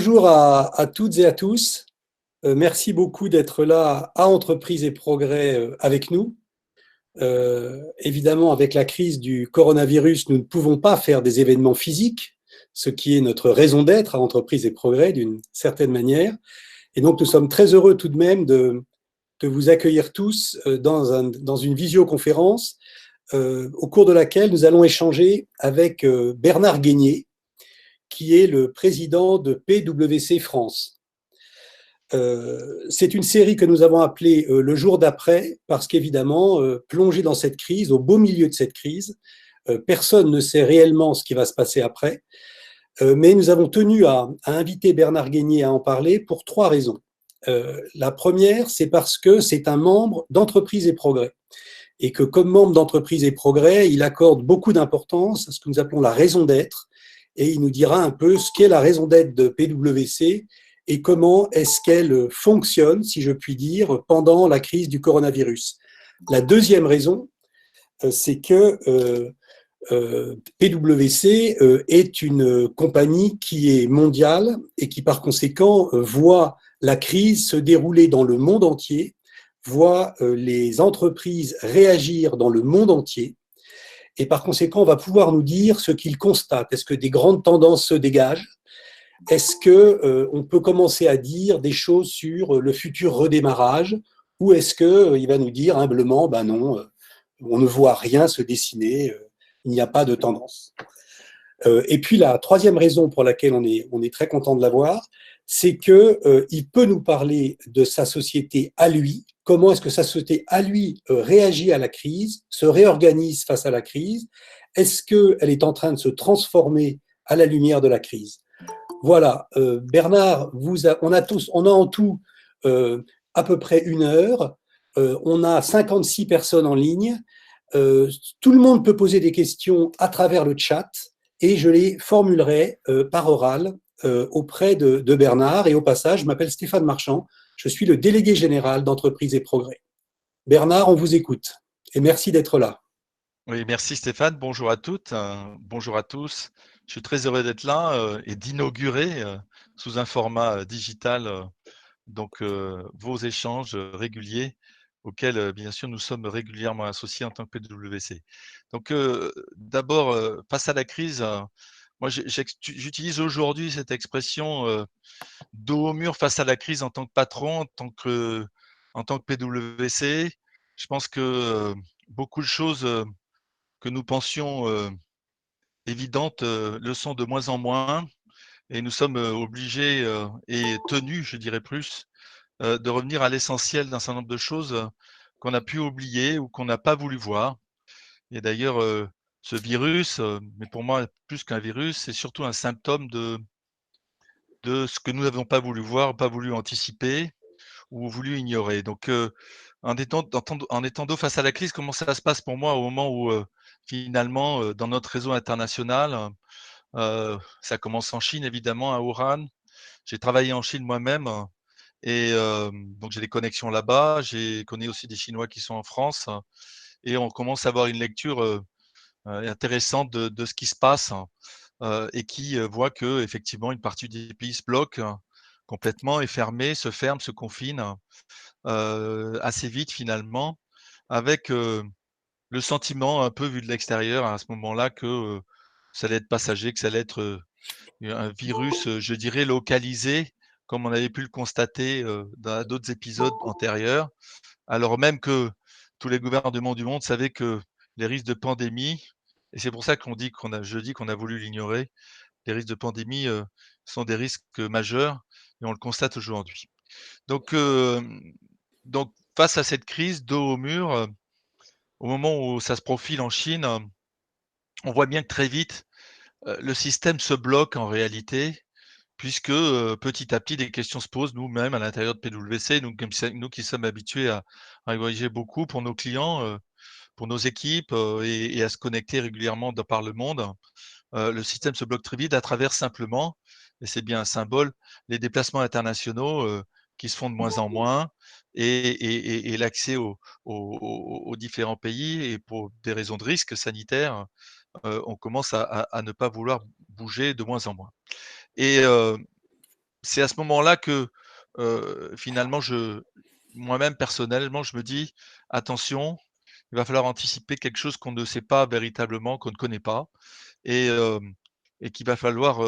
Bonjour à toutes et à tous. Merci beaucoup d'être là à Entreprises et Progrès avec nous. Évidemment, avec la crise du coronavirus, nous ne pouvons pas faire des événements physiques, ce qui est notre raison d'être à Entreprises et Progrès d'une certaine manière. Et donc, nous sommes très heureux tout de même de vous accueillir tous dans une visioconférence au cours de laquelle nous allons échanger avec Bernard Guénier, qui est le président de PwC France. C'est une série que nous avons appelée Le jour d'après, parce qu'évidemment, plongé dans cette crise, au beau milieu de cette crise, personne ne sait réellement ce qui va se passer après. Mais nous avons tenu à inviter Bernard Guénier à en parler pour trois raisons. La première, c'est parce que c'est un membre d'Entreprise et Progrès. Et que comme membre d'Entreprise et Progrès, il accorde beaucoup d'importance à ce que nous appelons la raison d'être. Et il nous dira un peu ce qu'est la raison d'être de PwC et comment est-ce qu'elle fonctionne, si je puis dire, pendant la crise du coronavirus. La deuxième raison, c'est que PwC est une compagnie qui est mondiale et qui, par conséquent, voit la crise se dérouler dans le monde entier, voit les entreprises réagir dans le monde entier. Et par conséquent, on va pouvoir nous dire ce qu'il constate. Est-ce que des grandes tendances se dégagent? Est-ce qu'on peut commencer à dire des choses sur le futur redémarrage? Ou est-ce qu'il va nous dire humblement, ben non, on ne voit rien se dessiner, il n'y a pas de tendance. Et puis la troisième raison pour laquelle on est très content de l'avoir, c'est qu'il peut nous parler de sa société à lui, comment est-ce que sa société à lui réagit à la crise, se réorganise face à la crise, est-ce qu'elle est en train de se transformer à la lumière de la crise? Voilà, Bernard, on a en tout à peu près une heure, on a 56 personnes en ligne, tout le monde peut poser des questions à travers le chat et je les formulerai par oral auprès de Bernard. Et au passage, je m'appelle Stéphane Marchand, je suis le délégué général d'Entreprise et Progrès. Bernard, on vous écoute et merci d'être là. Oui, merci Stéphane. Bonjour à toutes, bonjour à tous. Je suis très heureux d'être là et d'inaugurer sous un format digital vos échanges réguliers auxquels bien sûr nous sommes régulièrement associés en tant que PwC. D'abord, face à la crise, moi j'utilise aujourd'hui cette expression dos au mur face à la crise en tant que patron, en tant que PwC. Je pense que beaucoup de choses que nous pensions évidentes le sont de moins en moins et nous sommes obligés et tenus, je dirais plus, de revenir à l'essentiel d'un certain nombre de choses qu'on a pu oublier ou qu'on n'a pas voulu voir. Et d'ailleurs, ce virus, mais pour moi, plus qu'un virus, c'est surtout un symptôme de ce que nous n'avons pas voulu voir, pas voulu anticiper ou voulu ignorer. En étant dos face à la crise, comment ça se passe pour moi au moment où finalement, dans notre réseau international, ça commence en Chine évidemment, à Wuhan. J'ai travaillé en Chine moi-même et donc j'ai des connexions là-bas. J'ai connais aussi des Chinois qui sont en France et on commence à avoir une lecture intéressante de ce qui se passe et qui voit que effectivement une partie des pays se bloque complètement, est fermée, se ferme, se confine assez vite finalement, avec le sentiment un peu vu de l'extérieur à ce moment-là que ça allait être passager, que ça allait être un virus, je dirais localisé, comme on avait pu le constater dans d'autres épisodes antérieurs, alors même que tous les gouvernements du monde savaient que les risques de pandémie, et c'est pour ça je dis qu'on a voulu l'ignorer, les risques de pandémie sont des risques majeurs et on le constate aujourd'hui. Donc, euh, donc, face à cette crise, dos au mur, au moment où ça se profile en Chine, on voit bien que très vite, le système se bloque en réalité, puisque petit à petit, des questions se posent nous-mêmes à l'intérieur de PwC, nous qui sommes habitués à voyager beaucoup pour nos clients, pour nos équipes et à se connecter régulièrement par le monde. Le système se bloque très vite à travers simplement, et c'est bien un symbole, les déplacements internationaux qui se font de moins en moins et l'accès aux différents pays et pour des raisons de risque sanitaire, on commence à ne pas vouloir bouger de moins en moins. Et c'est à ce moment-là que, finalement moi-même personnellement, je me dis: «Attention, il va falloir anticiper quelque chose qu'on ne sait pas véritablement, qu'on ne connaît pas et qu'il va falloir,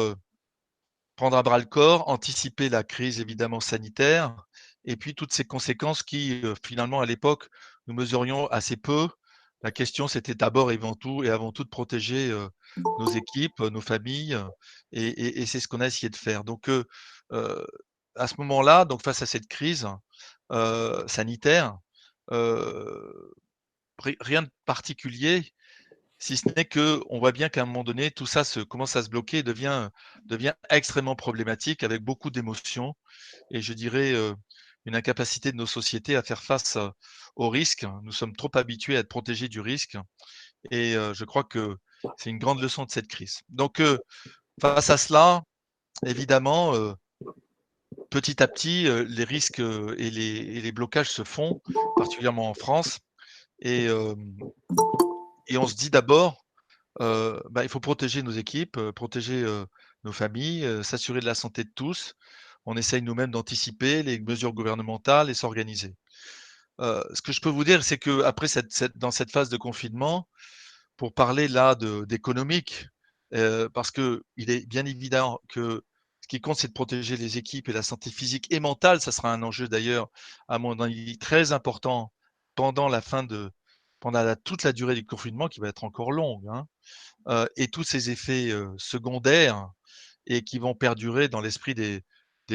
prendre à bras le corps, anticiper la crise évidemment sanitaire et puis toutes ces conséquences qui, finalement à l'époque, nous mesurions assez peu. La question c'était d'abord et avant tout de protéger, nos équipes, nos familles, et c'est ce qu'on a essayé de faire. Donc heu, à ce moment-là, donc face à cette crise, sanitaire, heu, rien de particulier si ce n'est qu'on voit bien qu'à un moment donné, tout ça commence à se bloquer et devient extrêmement problématique avec beaucoup d'émotions et je dirais, une incapacité de nos sociétés à faire face, aux risques. Nous sommes trop habitués à être protégés du risque et je crois que c'est une grande leçon de cette crise. Donc face à cela, évidemment, petit à petit, les risques, et les blocages se font, particulièrement en France et on se dit d'abord, il faut protéger nos équipes, protéger, nos familles, s'assurer de la santé de tous. On essaye nous-mêmes d'anticiper les mesures gouvernementales et s'organiser. Ce que je peux vous dire, c'est qu'après dans cette phase de confinement, pour parler là d'économique, parce qu'il est bien évident que ce qui compte, c'est de protéger les équipes et la santé physique et mentale. Ça sera un enjeu d'ailleurs, à mon avis, très important pendant la fin de toute la durée du confinement qui va être encore longue, hein. Et tous ces effets, secondaires et qui vont perdurer dans l'esprit des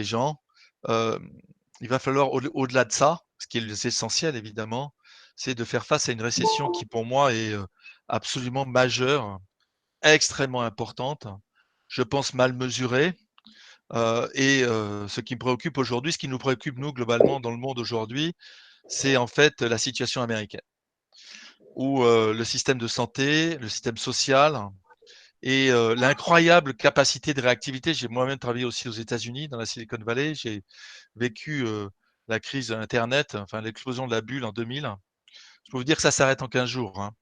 gens. Hem, il va falloir au-delà de ça, ce qui est essentiel évidemment, c'est de faire face à une récession qui pour moi est, absolument majeure, extrêmement importante, je pense mal mesurée, ce qui me préoccupe aujourd'hui, ce qui nous préoccupe nous globalement dans le monde aujourd'hui, c'est en fait la situation américaine où, le système de santé, le système social et l'incroyable capacité de réactivité. J'ai moi-même travaillé aussi aux États-Unis, dans la Silicon Valley. J'ai vécu, la crise internet, enfin l'explosion de la bulle en 2000. Je peux vous dire que ça s'arrête en 15 jours, hein.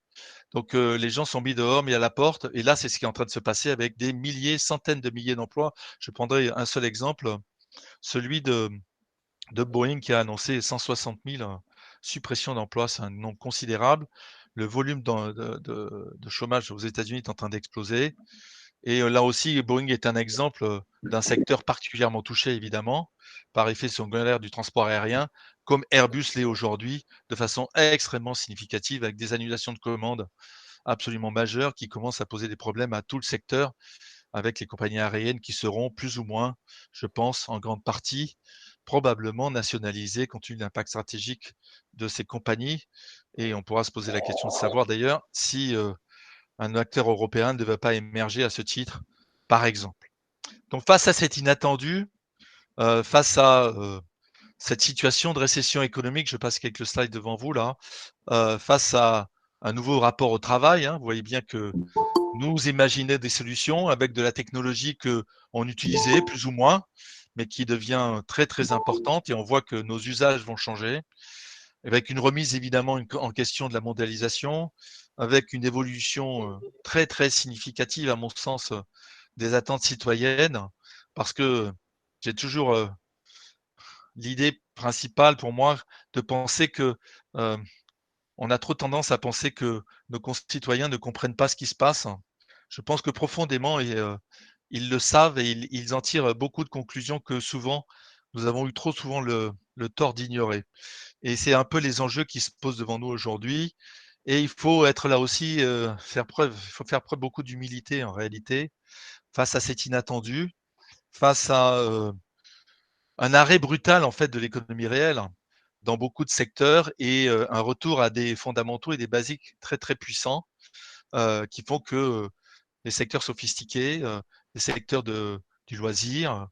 Donc les gens sont mis dehors, mis à la porte et là, c'est ce qui est en train de se passer avec des milliers, centaines de milliers d'emplois. Je prendrai un seul exemple, celui de Boeing qui a annoncé 160 000 suppressions d'emplois. C'est un nombre considérable. Le volume de chômage aux États-Unis est en train d'exploser. Et là aussi, Boeing est un exemple, d'un secteur particulièrement touché évidemment, par effet secondaire du transport aérien, comme Airbus l'est aujourd'hui, de façon extrêmement significative avec des annulations de commandes absolument majeures qui commencent à poser des problèmes à tout le secteur, avec les compagnies aériennes qui seront plus ou moins, je pense, en grande partie, probablement nationalisées compte tenu de l'impact stratégique de ces compagnies et on pourra se poser la question de savoir d'ailleurs si, un acteur européen ne devait pas émerger à ce titre, par exemple. Donc face à cet inattendu, face à, cette situation de récession économique, je passe quelques slides devant vous là, face à un nouveau rapport au travail, hein, vous voyez bien que nous imaginons des solutions avec de la technologie qu'on utilisait plus ou moins, mais qui devient très, très importante et on voit que nos usages vont changer, avec une remise évidemment en question de la mondialisation, avec une évolution, très, très significative à mon sens, des attentes citoyennes. Parce que j'ai toujours, l'idée principale pour moi de penser que, heu, on a trop tendance à penser que nos concitoyens ne comprennent pas ce qui se passe. Je pense que profondément ils le savent et ils en tirent beaucoup de conclusions que souvent, nous avons eu trop souvent le tort d'ignorer. Et c'est un peu les enjeux qui se posent devant nous aujourd'hui et il faut être là aussi, il faut faire preuve beaucoup d'humilité en réalité, face à cet inattendu, face à, un arrêt brutal en fait de l'économie réelle dans beaucoup de secteurs et un retour à des fondamentaux et des basiques très, très puissants, qui font que, les secteurs sophistiqués, les secteurs du loisir,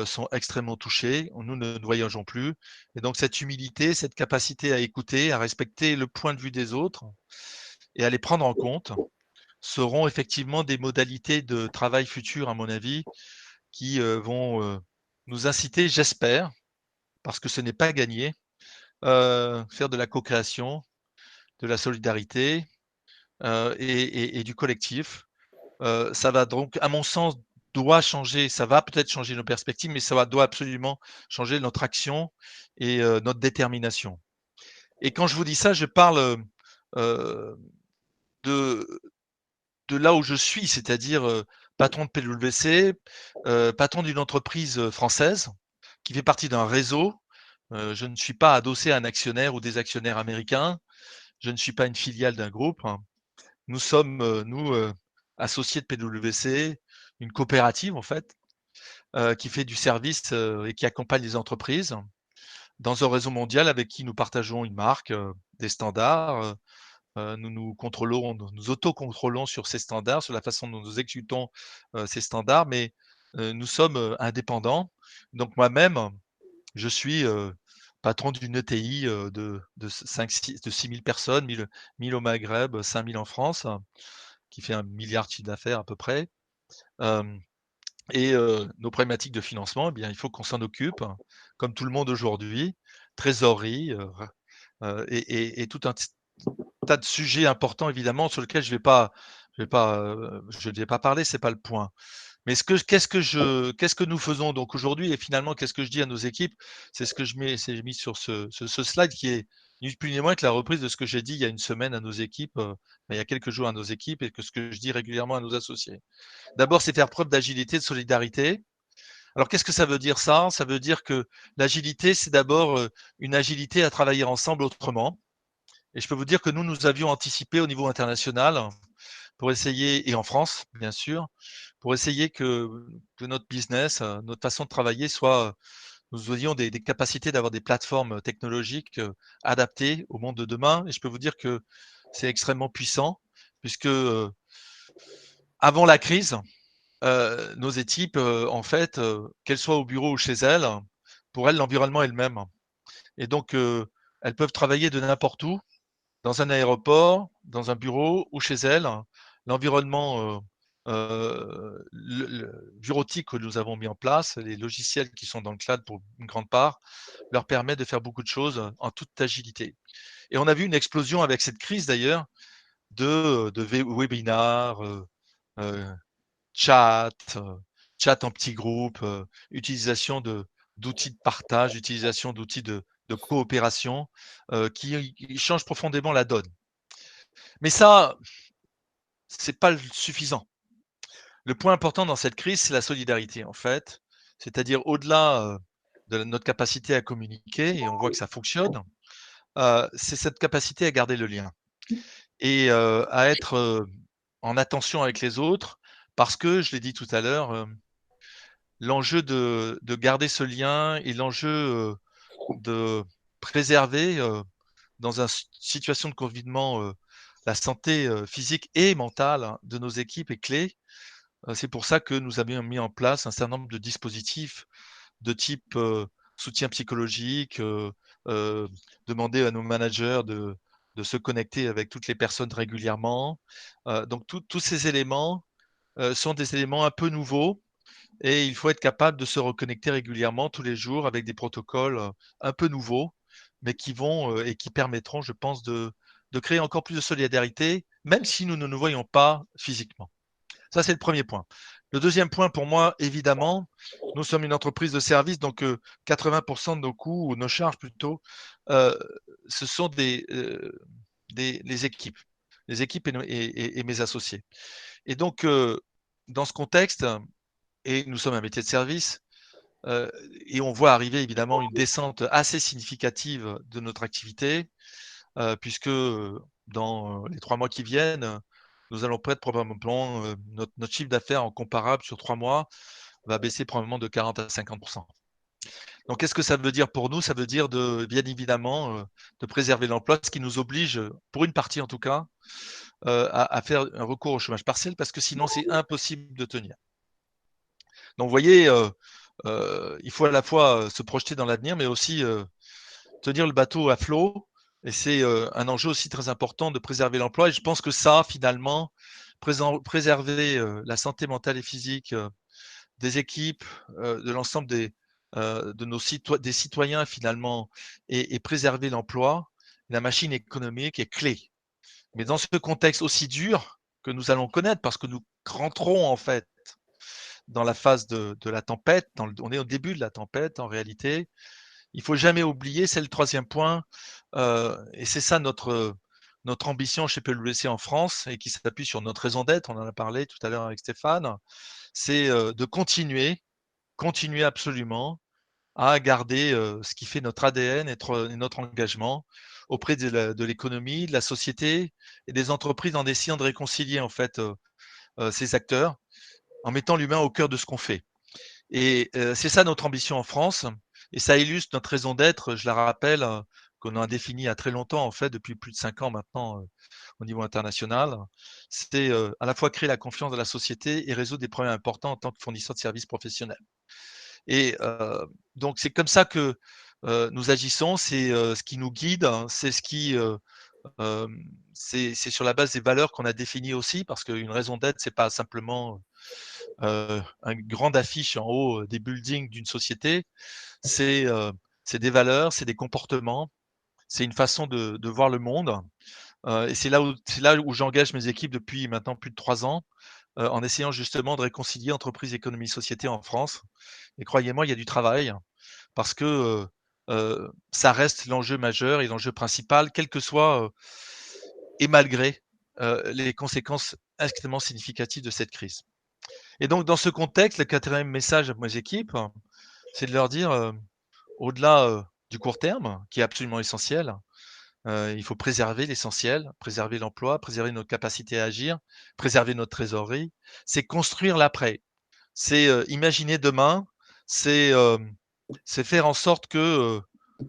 sont extrêmement touchés. Nous ne voyageons plus et donc cette humilité, cette capacité à écouter, à respecter le point de vue des autres et à les prendre en compte, seront effectivement des modalités de travail futur, à mon avis, qui, vont, nous inciter, j'espère, parce que ce n'est pas gagné, faire de la co-création, de la solidarité, et du collectif. Ça va donc, à mon sens, doit changer, ça va peut-être changer nos perspectives, mais doit absolument changer notre action et notre détermination. Et quand je vous dis ça, je parle de, de là où je suis, c'est-à-dire patron de PwC, patron d'une entreprise française qui fait partie d'un réseau. Je ne suis pas adossé à un actionnaire ou des actionnaires américains. Je ne suis pas une filiale d'un groupe. Nous sommes, associés de PwC, une coopérative en fait, qui fait du service et qui accompagne les entreprises dans un réseau mondial avec qui nous partageons une marque, des standards. Nous nous contrôlons, nous autocontrôlons sur ces standards, sur la façon dont nous exécutons ces standards, mais nous sommes indépendants. Donc moi-même, je suis patron d'une ETI de 5, 6, de 6 000 personnes, 1000 au Maghreb, 5 000 en France, qui fait 1 milliard de chiffre d'affaires à peu près. Et nos problématiques de financement, eh bien, il faut qu'on s'en occupe, comme tout le monde aujourd'hui, trésorerie, et tout un tas de sujets importants évidemment sur lesquels je ne vais pas parler, c'est pas le point. Mais qu'est-ce que nous faisons donc aujourd'hui et finalement qu'est-ce que je dis à nos équipes? C'est ce que j'ai mis sur ce slide qui est ni plus ni moins que la reprise de ce que j'ai dit il y a une semaine à nos équipes, il y a quelques jours à nos équipes et que ce que je dis régulièrement à nos associés. D'abord, c'est faire preuve d'agilité, de solidarité. Alors qu'est-ce que ça veut dire ça? Ça veut dire que l'agilité, c'est d'abord une agilité à travailler ensemble autrement. Et je peux vous dire que nous avions anticipé au niveau international pour essayer, et en France, bien sûr, pour essayer que notre business, notre façon de travailler soit, nous ayons des capacités d'avoir des plateformes technologiques adaptées au monde de demain. Et je peux vous dire que c'est extrêmement puissant, puisque avant la crise, nos équipes, en fait, qu'elles soient au bureau ou chez elles, pour elles, l'environnement est le même. Et donc, elles peuvent travailler de n'importe où, dans un aéroport, dans un bureau ou chez elles. L'environnement bureautique que nous avons mis en place, les logiciels qui sont dans le cloud pour une grande part, leur permet de faire beaucoup de choses en toute agilité. Et on a vu une explosion avec cette crise d'ailleurs de webinars, euh, chat, chat en petits groupes, utilisation d'outils de partage, utilisation d'outils de coopération qui changent profondément la donne. Mais ça, c'est pas suffisant. Le point important dans cette crise, c'est la solidarité en fait, c'est-à-dire au-delà de notre capacité à communiquer, et on voit que ça fonctionne, c'est cette capacité à garder le lien et à être en attention avec les autres, parce que, je l'ai dit tout à l'heure, l'enjeu de garder ce lien et l'enjeu de préserver dans une situation de confinement la santé physique et mentale de nos équipes est clé. C'est pour ça que nous avions mis en place un certain nombre de dispositifs de type soutien psychologique, demander à nos managers de se connecter avec toutes les personnes régulièrement. Donc tous ces éléments sont des éléments un peu nouveaux et il faut être capable de se reconnecter régulièrement tous les jours avec des protocoles un peu nouveaux, mais qui vont et qui permettront, je pense, de créer encore plus de solidarité, même si nous ne nous voyons pas physiquement. Ça, c'est le premier point. Le deuxième point, pour moi, évidemment, nous sommes une entreprise de service, donc 80% de nos coûts, ou nos charges plutôt, euh, ce sont les équipes et mes associés. Et donc, dans ce contexte, et nous sommes un métier de service, et on voit arriver évidemment une descente assez significative de notre activité, puisque dans les 3 mois qui viennent, nous allons perdre probablement notre chiffre d'affaires en comparable sur 3 mois va baisser probablement de 40 à 50%. Donc, qu'est-ce que ça veut dire pour nous? Ça veut dire bien évidemment de préserver l'emploi, ce qui nous oblige, pour une partie en tout cas, à faire un recours au chômage partiel parce que sinon c'est impossible de tenir. Donc, vous voyez, il faut à la fois se projeter dans l'avenir, mais aussi tenir le bateau à flot. Et c'est un enjeu aussi très important de préserver l'emploi. Et je pense que ça, finalement, préserver la santé mentale et physique des équipes, de l'ensemble des citoyens finalement, et préserver l'emploi, la machine économique est clé. Mais dans ce contexte aussi dur que nous allons connaître, parce que nous rentrons en fait dans la phase de la tempête, on est au début de la tempête en réalité. Il faut jamais oublier, c'est le troisième point, et c'est ça notre ambition chez PwC en France et qui s'appuie sur notre raison d'être, on en a parlé tout à l'heure avec Stéphane, c'est de continuer absolument à garder ce qui fait notre ADN et notre engagement auprès de l'économie, de la société et des entreprises en essayant de réconcilier en fait ces acteurs en mettant l'humain au cœur de ce qu'on fait. Et c'est ça notre ambition en France. Et ça illustre notre raison d'être, je la rappelle, qu'on a définie il y a très longtemps, en fait, depuis plus de 5 ans maintenant au niveau international. C'est à la fois créer la confiance dans la société et résoudre des problèmes importants en tant que fournisseur de services professionnels. Et donc c'est comme ça que nous agissons, c'est ce qui nous guide, hein, c'est ce qui c'est sur la base des valeurs qu'on a définies aussi, parce qu'une raison d'être, c'est pas simplement une grande affiche en haut des buildings d'une société, c'est des valeurs, c'est des comportements, c'est une façon de voir le monde. Et c'est là où j'engage mes équipes depuis maintenant plus de 3 ans, en essayant justement de réconcilier entreprise, économie, société en France. Et croyez-moi, il y a du travail parce que ça reste l'enjeu majeur et l'enjeu principal, quel que soit et malgré les conséquences extrêmement significatives de cette crise. Et donc, dans ce contexte, le quatrième message à mes équipes, c'est de leur dire, au-delà du court terme, qui est absolument essentiel, il faut préserver l'essentiel, préserver l'emploi, préserver notre capacité à agir, préserver notre trésorerie. C'est construire l'après. C'est imaginer demain, c'est c'est faire en sorte que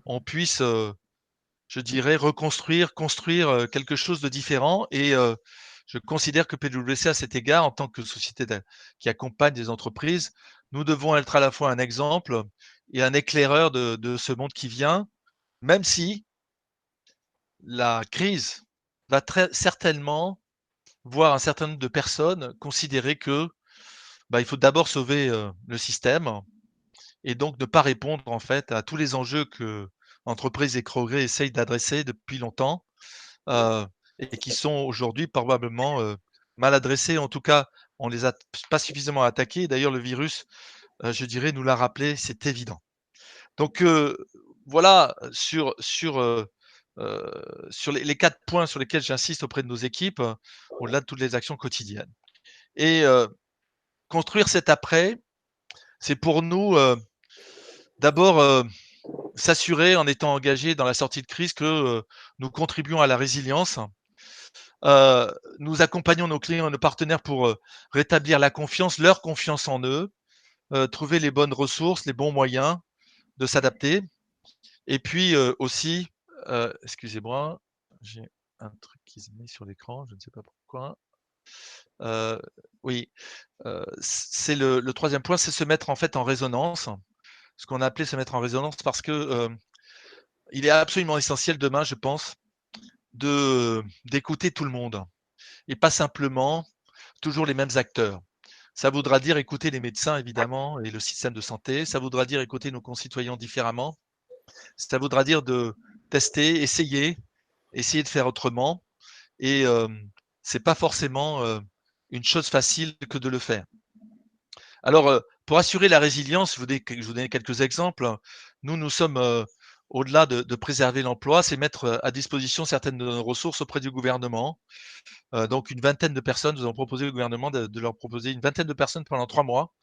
on puisse, je dirais, reconstruire, construire quelque chose de différent. Et je considère que PwC, à cet égard, en tant que société qui accompagne des entreprises, nous devons être à la fois un exemple et un éclaireur de ce monde qui vient, même si la crise va très certainement voir un certain nombre de personnes considérer que bah, il faut d'abord sauver le système et donc ne pas répondre en fait à tous les enjeux que entreprises et progrès essayent d'adresser depuis longtemps et qui sont aujourd'hui probablement mal adressés. En tout cas, on les a pas suffisamment attaqués. D'ailleurs, le virus, je dirais, nous l'a rappelé, c'est évident. Donc voilà sur les 4 points sur lesquels j'insiste auprès de nos équipes, au-delà de toutes les actions quotidiennes. Et construire cet après, c'est pour nous d'abord s'assurer en étant engagé dans la sortie de crise que nous contribuons à la résilience. Nous accompagnons nos clients et nos partenaires pour rétablir la confiance, leur confiance en eux, trouver les bonnes ressources, les bons moyens de s'adapter. Et puis aussi, excusez-moi, j'ai un truc qui se met sur l'écran, je ne sais pas pourquoi. Oui, c'est le troisième point, c'est se mettre en fait en résonance. Ce qu'on a appelé se mettre en résonance parce que il est absolument essentiel demain, je pense, d'écouter tout le monde et pas simplement toujours les mêmes acteurs. Ça voudra dire écouter les médecins, évidemment, et le système de santé. Ça voudra dire écouter nos concitoyens différemment. Ça voudra dire de tester, essayer de faire autrement. Et c'est pas forcément une chose facile que de le faire. Alors, pour assurer la résilience, je vous donner quelques exemples. Nous sommes au-delà de préserver l'emploi, c'est mettre à disposition certaines de nos ressources auprès du gouvernement. Donc, une vingtaine de personnes, nous avons proposé au gouvernement de leur proposer une vingtaine de personnes pendant 3 mois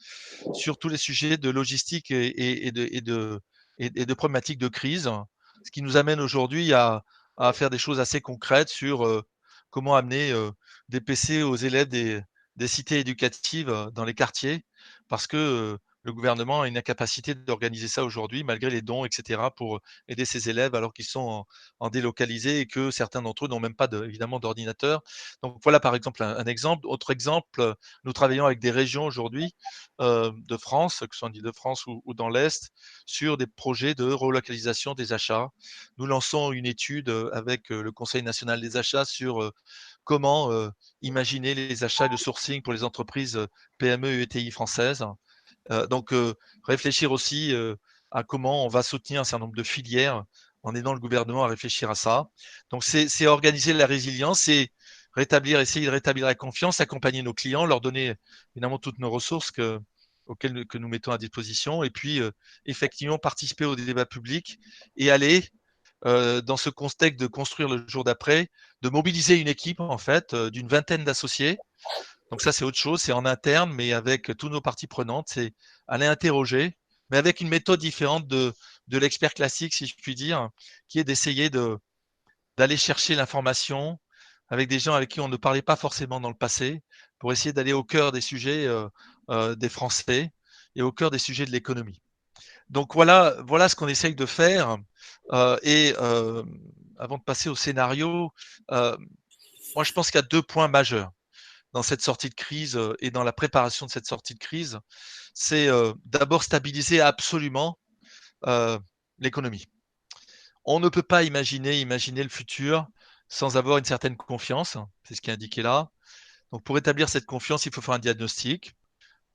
sur tous les sujets de logistique et de problématiques de crise. Ce qui nous amène aujourd'hui à faire des choses assez concrètes sur comment amener des PC aux élèves des cités éducatives dans les quartiers, parce que le gouvernement a une incapacité d'organiser ça aujourd'hui, malgré les dons, etc., pour aider ces élèves alors qu'ils sont en délocalisé et que certains d'entre eux n'ont même pas évidemment d'ordinateur. Donc voilà par exemple un exemple. Autre exemple, nous travaillons avec des régions aujourd'hui de France, que ce soit en Île-de-France ou dans l'Est, sur des projets de relocalisation des achats. Nous lançons une étude avec le Conseil national des achats sur comment imaginer les achats et le sourcing pour les entreprises PME et ETI françaises. Donc réfléchir aussi à comment on va soutenir un certain nombre de filières en aidant le gouvernement à réfléchir à ça. Donc c'est organiser la résilience, c'est essayer de rétablir la confiance, accompagner nos clients, leur donner évidemment toutes nos ressources que nous mettons à disposition, et puis effectivement participer au débat public et aller dans ce contexte de construire le jour d'après, de mobiliser une équipe en fait d'une vingtaine d'associés. Donc ça c'est autre chose, c'est en interne, mais avec tous nos parties prenantes, c'est aller interroger, mais avec une méthode différente de l'expert classique, si je puis dire, qui est d'essayer d'aller chercher l'information avec des gens avec qui on ne parlait pas forcément dans le passé, pour essayer d'aller au cœur des sujets des Français et au cœur des sujets de l'économie. Donc voilà ce qu'on essaye de faire. Et avant de passer au scénario, moi je pense qu'il y a deux points majeurs dans cette sortie de crise et dans la préparation de cette sortie de crise. C'est d'abord stabiliser absolument l'économie. On ne peut pas imaginer le futur sans avoir une certaine confiance. C'est ce qui est indiqué là. Donc pour établir cette confiance, il faut faire un diagnostic,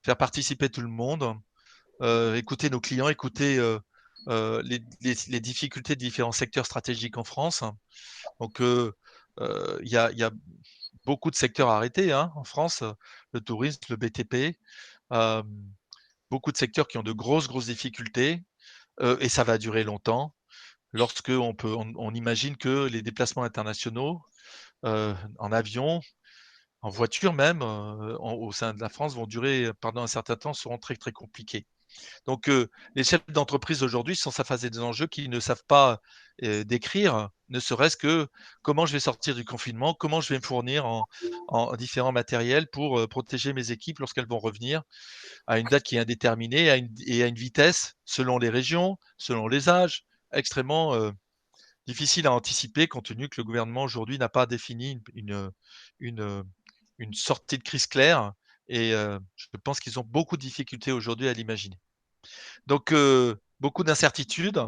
faire participer tout le monde, écouter nos clients, écouter les difficultés de différents secteurs stratégiques en France. Donc, il y a beaucoup de secteurs arrêtés hein, en France, le tourisme, le BTP, euh, beaucoup de secteurs qui ont de grosses difficultés et ça va durer longtemps. Lorsque on imagine que les déplacements internationaux en avion, en voiture même, au sein de la France, vont durer pendant un certain temps, seront très compliqués. Donc, les chefs d'entreprise aujourd'hui sont face à des enjeux qu'ils ne savent pas décrire, ne serait-ce que comment je vais sortir du confinement, comment je vais me fournir en différents matériels pour protéger mes équipes lorsqu'elles vont revenir à une date qui est indéterminée et à une vitesse, selon les régions, selon les âges, extrêmement difficile à anticiper compte tenu que le gouvernement aujourd'hui n'a pas défini une, une sortie de crise claire et je pense qu'ils ont beaucoup de difficultés aujourd'hui à l'imaginer. Donc, beaucoup d'incertitudes,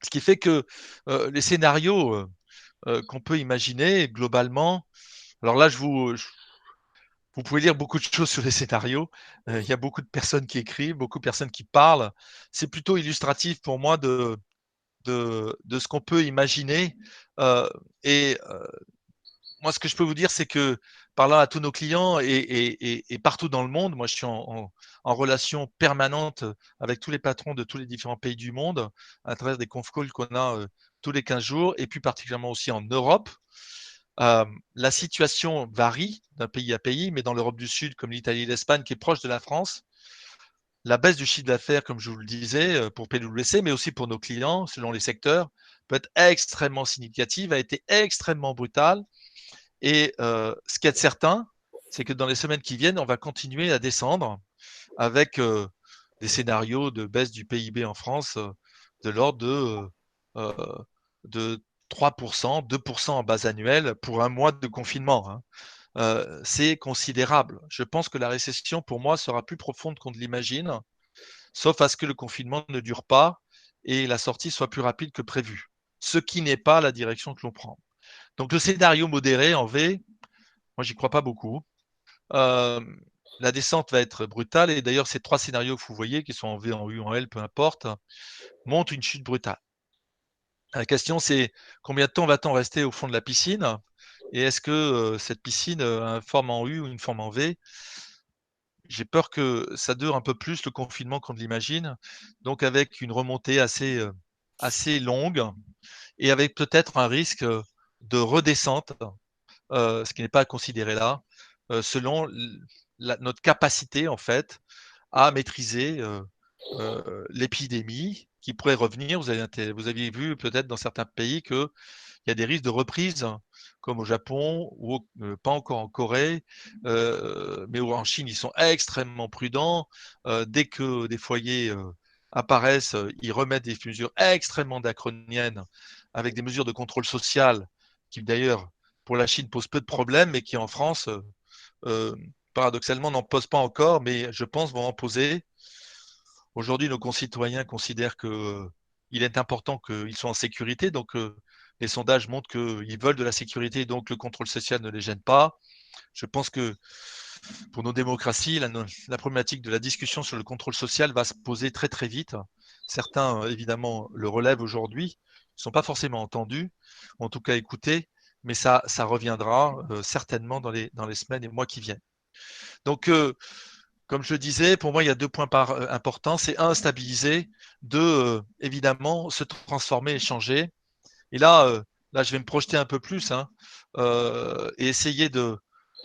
ce qui fait que les scénarios qu'on peut imaginer globalement, alors là, vous pouvez lire beaucoup de choses sur les scénarios. Il y a beaucoup de personnes qui écrivent, beaucoup de personnes qui parlent. C'est plutôt illustratif pour moi de ce qu'on peut imaginer. Euh, et moi, ce que je peux vous dire, c'est que parlant à tous nos clients et partout dans le monde, moi, je suis en relation permanente avec tous les patrons de tous les différents pays du monde à travers des conf calls qu'on a tous les 15 jours et plus particulièrement aussi en Europe. La situation varie d'un pays à pays, mais dans l'Europe du Sud, comme l'Italie et l'Espagne, qui est proche de la France, la baisse du chiffre d'affaires, comme je vous le disais, pour PwC, mais aussi pour nos clients, selon les secteurs, peut être extrêmement significative, a été extrêmement brutale. Et ce qui est certain, c'est que dans les semaines qui viennent, on va continuer à descendre avec des scénarios de baisse du PIB en France de l'ordre de 3%, 2% en base annuelle pour un mois de confinement. Hein. C'est considérable. Je pense que la récession, pour moi, sera plus profonde qu'on ne l'imagine, sauf à ce que le confinement ne dure pas et la sortie soit plus rapide que prévu, ce qui n'est pas la direction que l'on prend. Donc le scénario modéré en V, moi j'y crois pas beaucoup. Euh, la descente va être brutale et d'ailleurs ces trois scénarios que vous voyez, qui sont en V, en U, en L, peu importe, montrent une chute brutale. La question c'est combien de temps va-t-on rester au fond de la piscine et est-ce que cette piscine a une forme en U ou une forme en V? J'ai peur que ça dure un peu plus le confinement qu'on ne l'imagine, donc avec une remontée assez longue et avec peut-être un risque de redescente, ce qui n'est pas à considérer là, selon notre capacité en fait à maîtriser l'épidémie qui pourrait revenir. Vous aviez vu peut-être dans certains pays qu'il y a des risques de reprise, comme au Japon ou pas encore en Corée, mais en Chine, ils sont extrêmement prudents. Dès que des foyers apparaissent, ils remettent des mesures extrêmement draconiennes avec des mesures de contrôle social qui d'ailleurs pour la Chine posent peu de problèmes, mais qui en France, euh, paradoxalement, n'en posent pas encore, mais je pense vont en poser. Aujourd'hui, nos concitoyens considèrent que il est important qu'ils soient en sécurité. Donc, les sondages montrent qu'ils veulent de la sécurité, donc le contrôle social ne les gêne pas. Je pense que pour nos démocraties, la problématique de la discussion sur le contrôle social va se poser très vite. Certains, évidemment, le relèvent aujourd'hui, ne sont pas forcément entendus, en tout cas écoutés, mais ça reviendra certainement dans les semaines et mois qui viennent. Donc, comme je le disais, pour moi, il y a 2 points importants. C'est un, stabiliser. Deux, évidemment, se transformer et changer. Et là, je vais me projeter un peu plus, hein, et essayer de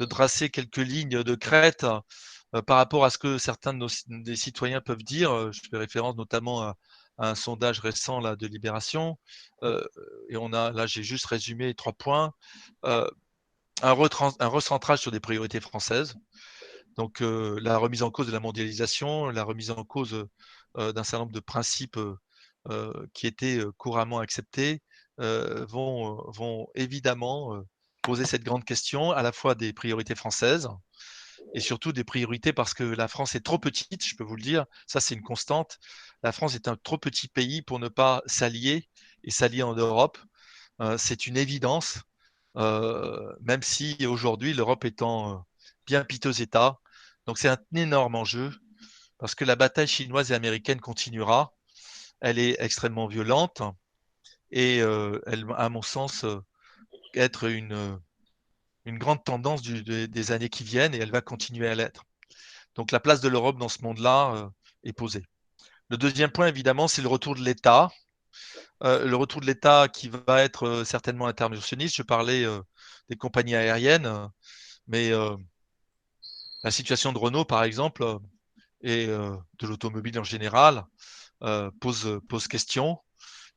tracer quelques lignes de crête par rapport à ce que certains des citoyens peuvent dire. Je fais référence notamment à un sondage récent là, de Libération. Euh, et là, j'ai juste résumé 3 points. Euh, un recentrage sur des priorités françaises. Donc, la remise en cause de la mondialisation, la remise en cause d'un certain nombre de principes qui étaient couramment acceptés vont évidemment poser cette grande question, à la fois des priorités françaises et surtout des priorités parce que la France est trop petite, je peux vous le dire, ça c'est une constante. La France est un trop petit pays pour ne pas s'allier et s'allier en Europe. C'est une évidence, même si aujourd'hui l'Europe est en bien piteux état. Donc c'est un énorme enjeu parce que la bataille chinoise et américaine continuera. Elle est extrêmement violente et elle, à mon sens, être une grande tendance des années qui viennent et elle va continuer à l'être. Donc la place de l'Europe dans ce monde-là est posée. Le deuxième point, évidemment, c'est le retour de l'État. Le retour de l'État qui va être certainement interventionniste. Je parlais des compagnies aériennes, mais la situation de Renault, par exemple, et de l'automobile en général, pose question.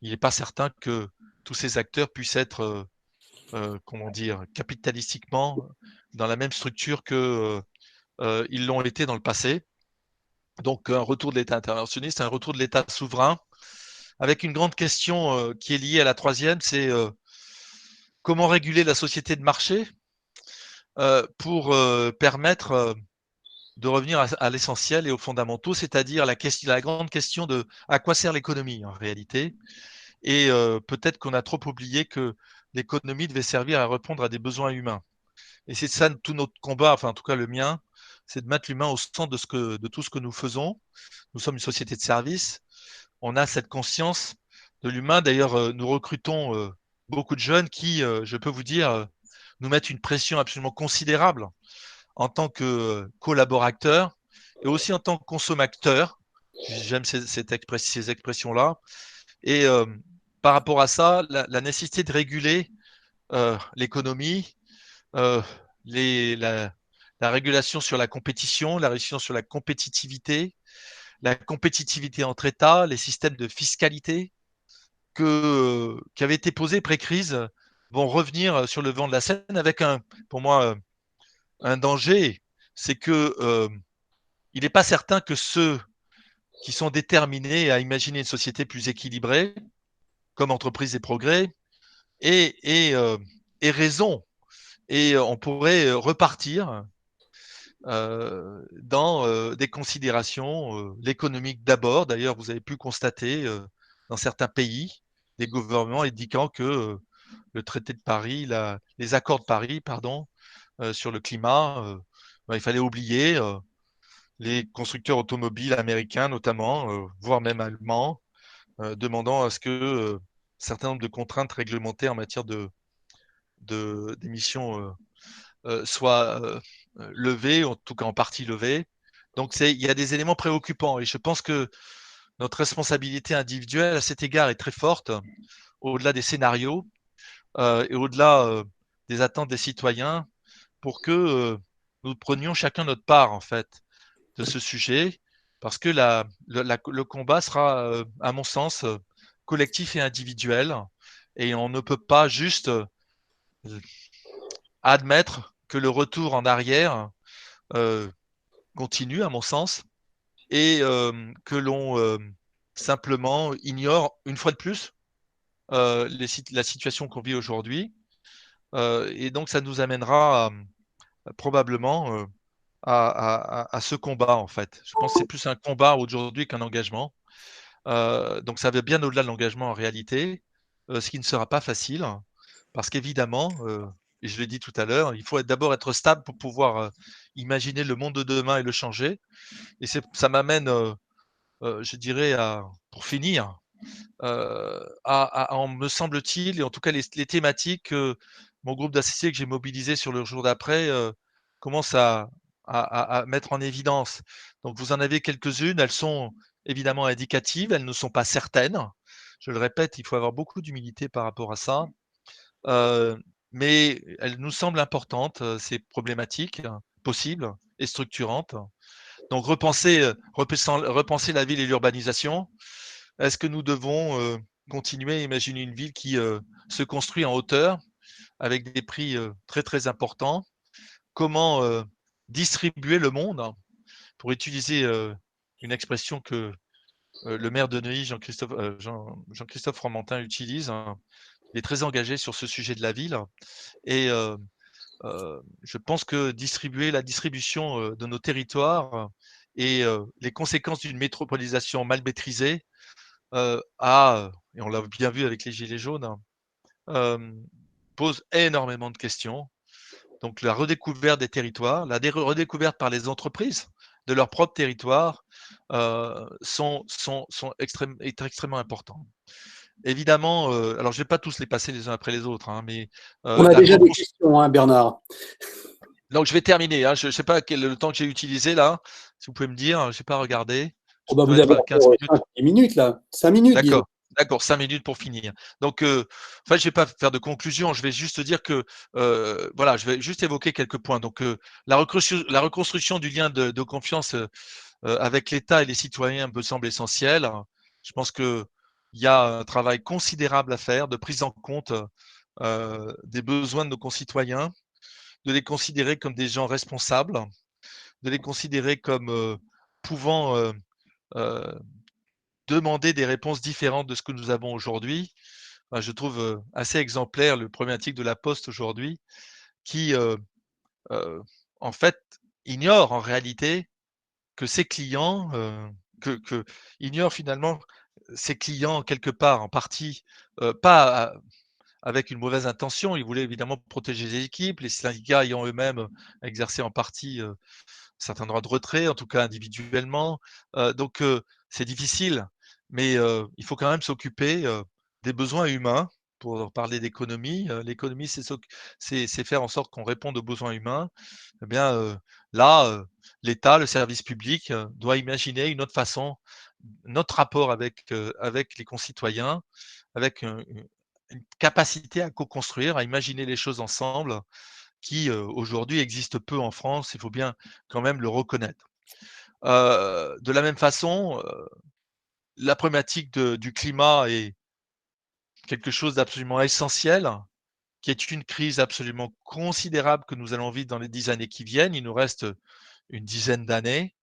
Il n'est pas certain que tous ces acteurs puissent être, comment dire, capitalistiquement dans la même structure que ils l'ont été dans le passé. Donc, un retour de l'État interventionniste, un retour de l'État souverain, avec une grande question qui est liée à la troisième, c'est comment réguler la société de marché pour permettre de revenir à l'essentiel et aux fondamentaux, c'est-à-dire la grande question de à quoi sert l'économie en réalité. Et peut-être qu'on a trop oublié que l'économie devait servir à répondre à des besoins humains. Et c'est ça tout notre combat, enfin en tout cas le mien, c'est de mettre l'humain au centre de tout ce que nous faisons. Nous sommes une société de service. On a cette conscience de l'humain. D'ailleurs, nous recrutons beaucoup de jeunes qui, je peux vous dire, nous mettent une pression absolument considérable en tant que collaborateur et aussi en tant que consommateur. J'aime ces expressions-là. Et par rapport à ça, la nécessité de réguler l'économie, euh, la régulation sur la compétition, la régulation sur la compétitivité entre États, les systèmes de fiscalité qui avaient été posés pré-crise vont revenir sur le devant de la scène avec pour moi, un danger, c'est que il n'est pas certain que ceux qui sont déterminés à imaginer une société plus équilibrée, comme Entreprise et Progrès, aient raison. Et on pourrait repartir dans des considérations l'économique d'abord. D'ailleurs, vous avez pu constater dans certains pays des gouvernements indiquant que le traité de Paris, les accords de Paris, pardon, sur le climat, il fallait oublier les constructeurs automobiles américains notamment, voire même allemands, demandant à ce que certain nombre de contraintes réglementées en matière d'émissions soit levé, en tout cas en partie levé. Donc il y a des éléments préoccupants et je pense que notre responsabilité individuelle à cet égard est très forte, au-delà des scénarios et au-delà des attentes des citoyens, pour que nous prenions chacun notre part en fait de ce sujet, parce que le combat sera, à mon sens, collectif et individuel, et on ne peut pas juste admettre que le retour en arrière euh, continue, à mon sens, et que l'on simplement ignore une fois de plus la situation qu'on vit aujourd'hui. Et donc, ça nous amènera probablement à ce combat, en fait. Je pense que c'est plus un combat aujourd'hui qu'un engagement. Donc, ça va bien au-delà de l'engagement en réalité, ce qui ne sera pas facile, parce qu'évidemment, et je l'ai dit tout à l'heure, il faut d'abord être stable pour pouvoir imaginer le monde de demain et le changer. Et ça m'amène, je dirais, pour finir, me semble-t-il, et en tout cas les thématiques que mon groupe d'associés que j'ai mobilisé sur le jour d'après commencent à à mettre en évidence. Donc vous en avez quelques-unes, elles sont évidemment indicatives, elles ne sont pas certaines. Je le répète, il faut avoir beaucoup d'humilité par rapport à ça. Mais elles nous semblent importantes, ces problématiques possibles et structurantes. Donc repenser la ville et l'urbanisation. Est-ce que nous devons continuer à imaginer une ville qui se construit en hauteur avec des prix très très importants? Comment distribuer le monde, pour utiliser une expression que le maire de Neuilly, Jean-Christophe Fromentin utilise, hein. Il est très engagé sur ce sujet de la ville et je pense que la distribution de nos territoires et les conséquences d'une métropolisation mal maîtrisée et on l'a bien vu avec les gilets jaunes, hein, pose énormément de questions. Donc la redécouverte des territoires, redécouverte par les entreprises de leur propre territoire est extrêmement important. Évidemment, alors je vais pas tous les passer les uns après les autres, hein, mais On a déjà des questions, hein, Bernard. donc je vais terminer, hein, je sais pas le temps que j'ai utilisé là, si vous pouvez me dire, j'ai pas regardé, je Oh bah dois vous être avez à 15 encore minutes. 5 minutes là. 5 minutes, disons. D'accord, 5 minutes pour finir. Donc, en fait, je vais pas faire de conclusion, je vais juste dire que, voilà, je vais juste évoquer quelques points. Donc, la reconstruction du lien de confiance, avec l'État et les citoyens me semble essentielle. Je pense qu'il y a un travail considérable à faire de prise en compte, des besoins de nos concitoyens, de les considérer comme des gens responsables, de les considérer comme, pouvant, heu, demander des réponses différentes de ce que nous avons aujourd'hui. Je trouve assez exemplaire le problématique de la Poste aujourd'hui qui, heu, en fait, ignore en réalité que ses clients, ignore finalement ses clients quelque part en partie, pas avec une mauvaise intention. Ils voulaient évidemment protéger les équipes, les syndicats ayant eux-mêmes exercé en partie, certains droits de retrait, en tout cas individuellement. Donc c'est difficile, mais il faut quand même s'occuper, des besoins humains. Pour parler d'économie, l'économie, c'est faire en sorte qu'on réponde aux besoins humains. Eh bien, là, l'État, le service public, doit imaginer une autre façon, notre rapport avec les concitoyens, avec, une capacité à co-construire, à imaginer les choses ensemble qui, aujourd'hui existe peu en France, il faut bien quand même le reconnaître. De la même façon, la problématique du climat est quelque chose d'absolument essentiel, qui est une crise absolument considérable que nous allons vivre dans les 10 années qui viennent. Il nous reste une dizaine d'années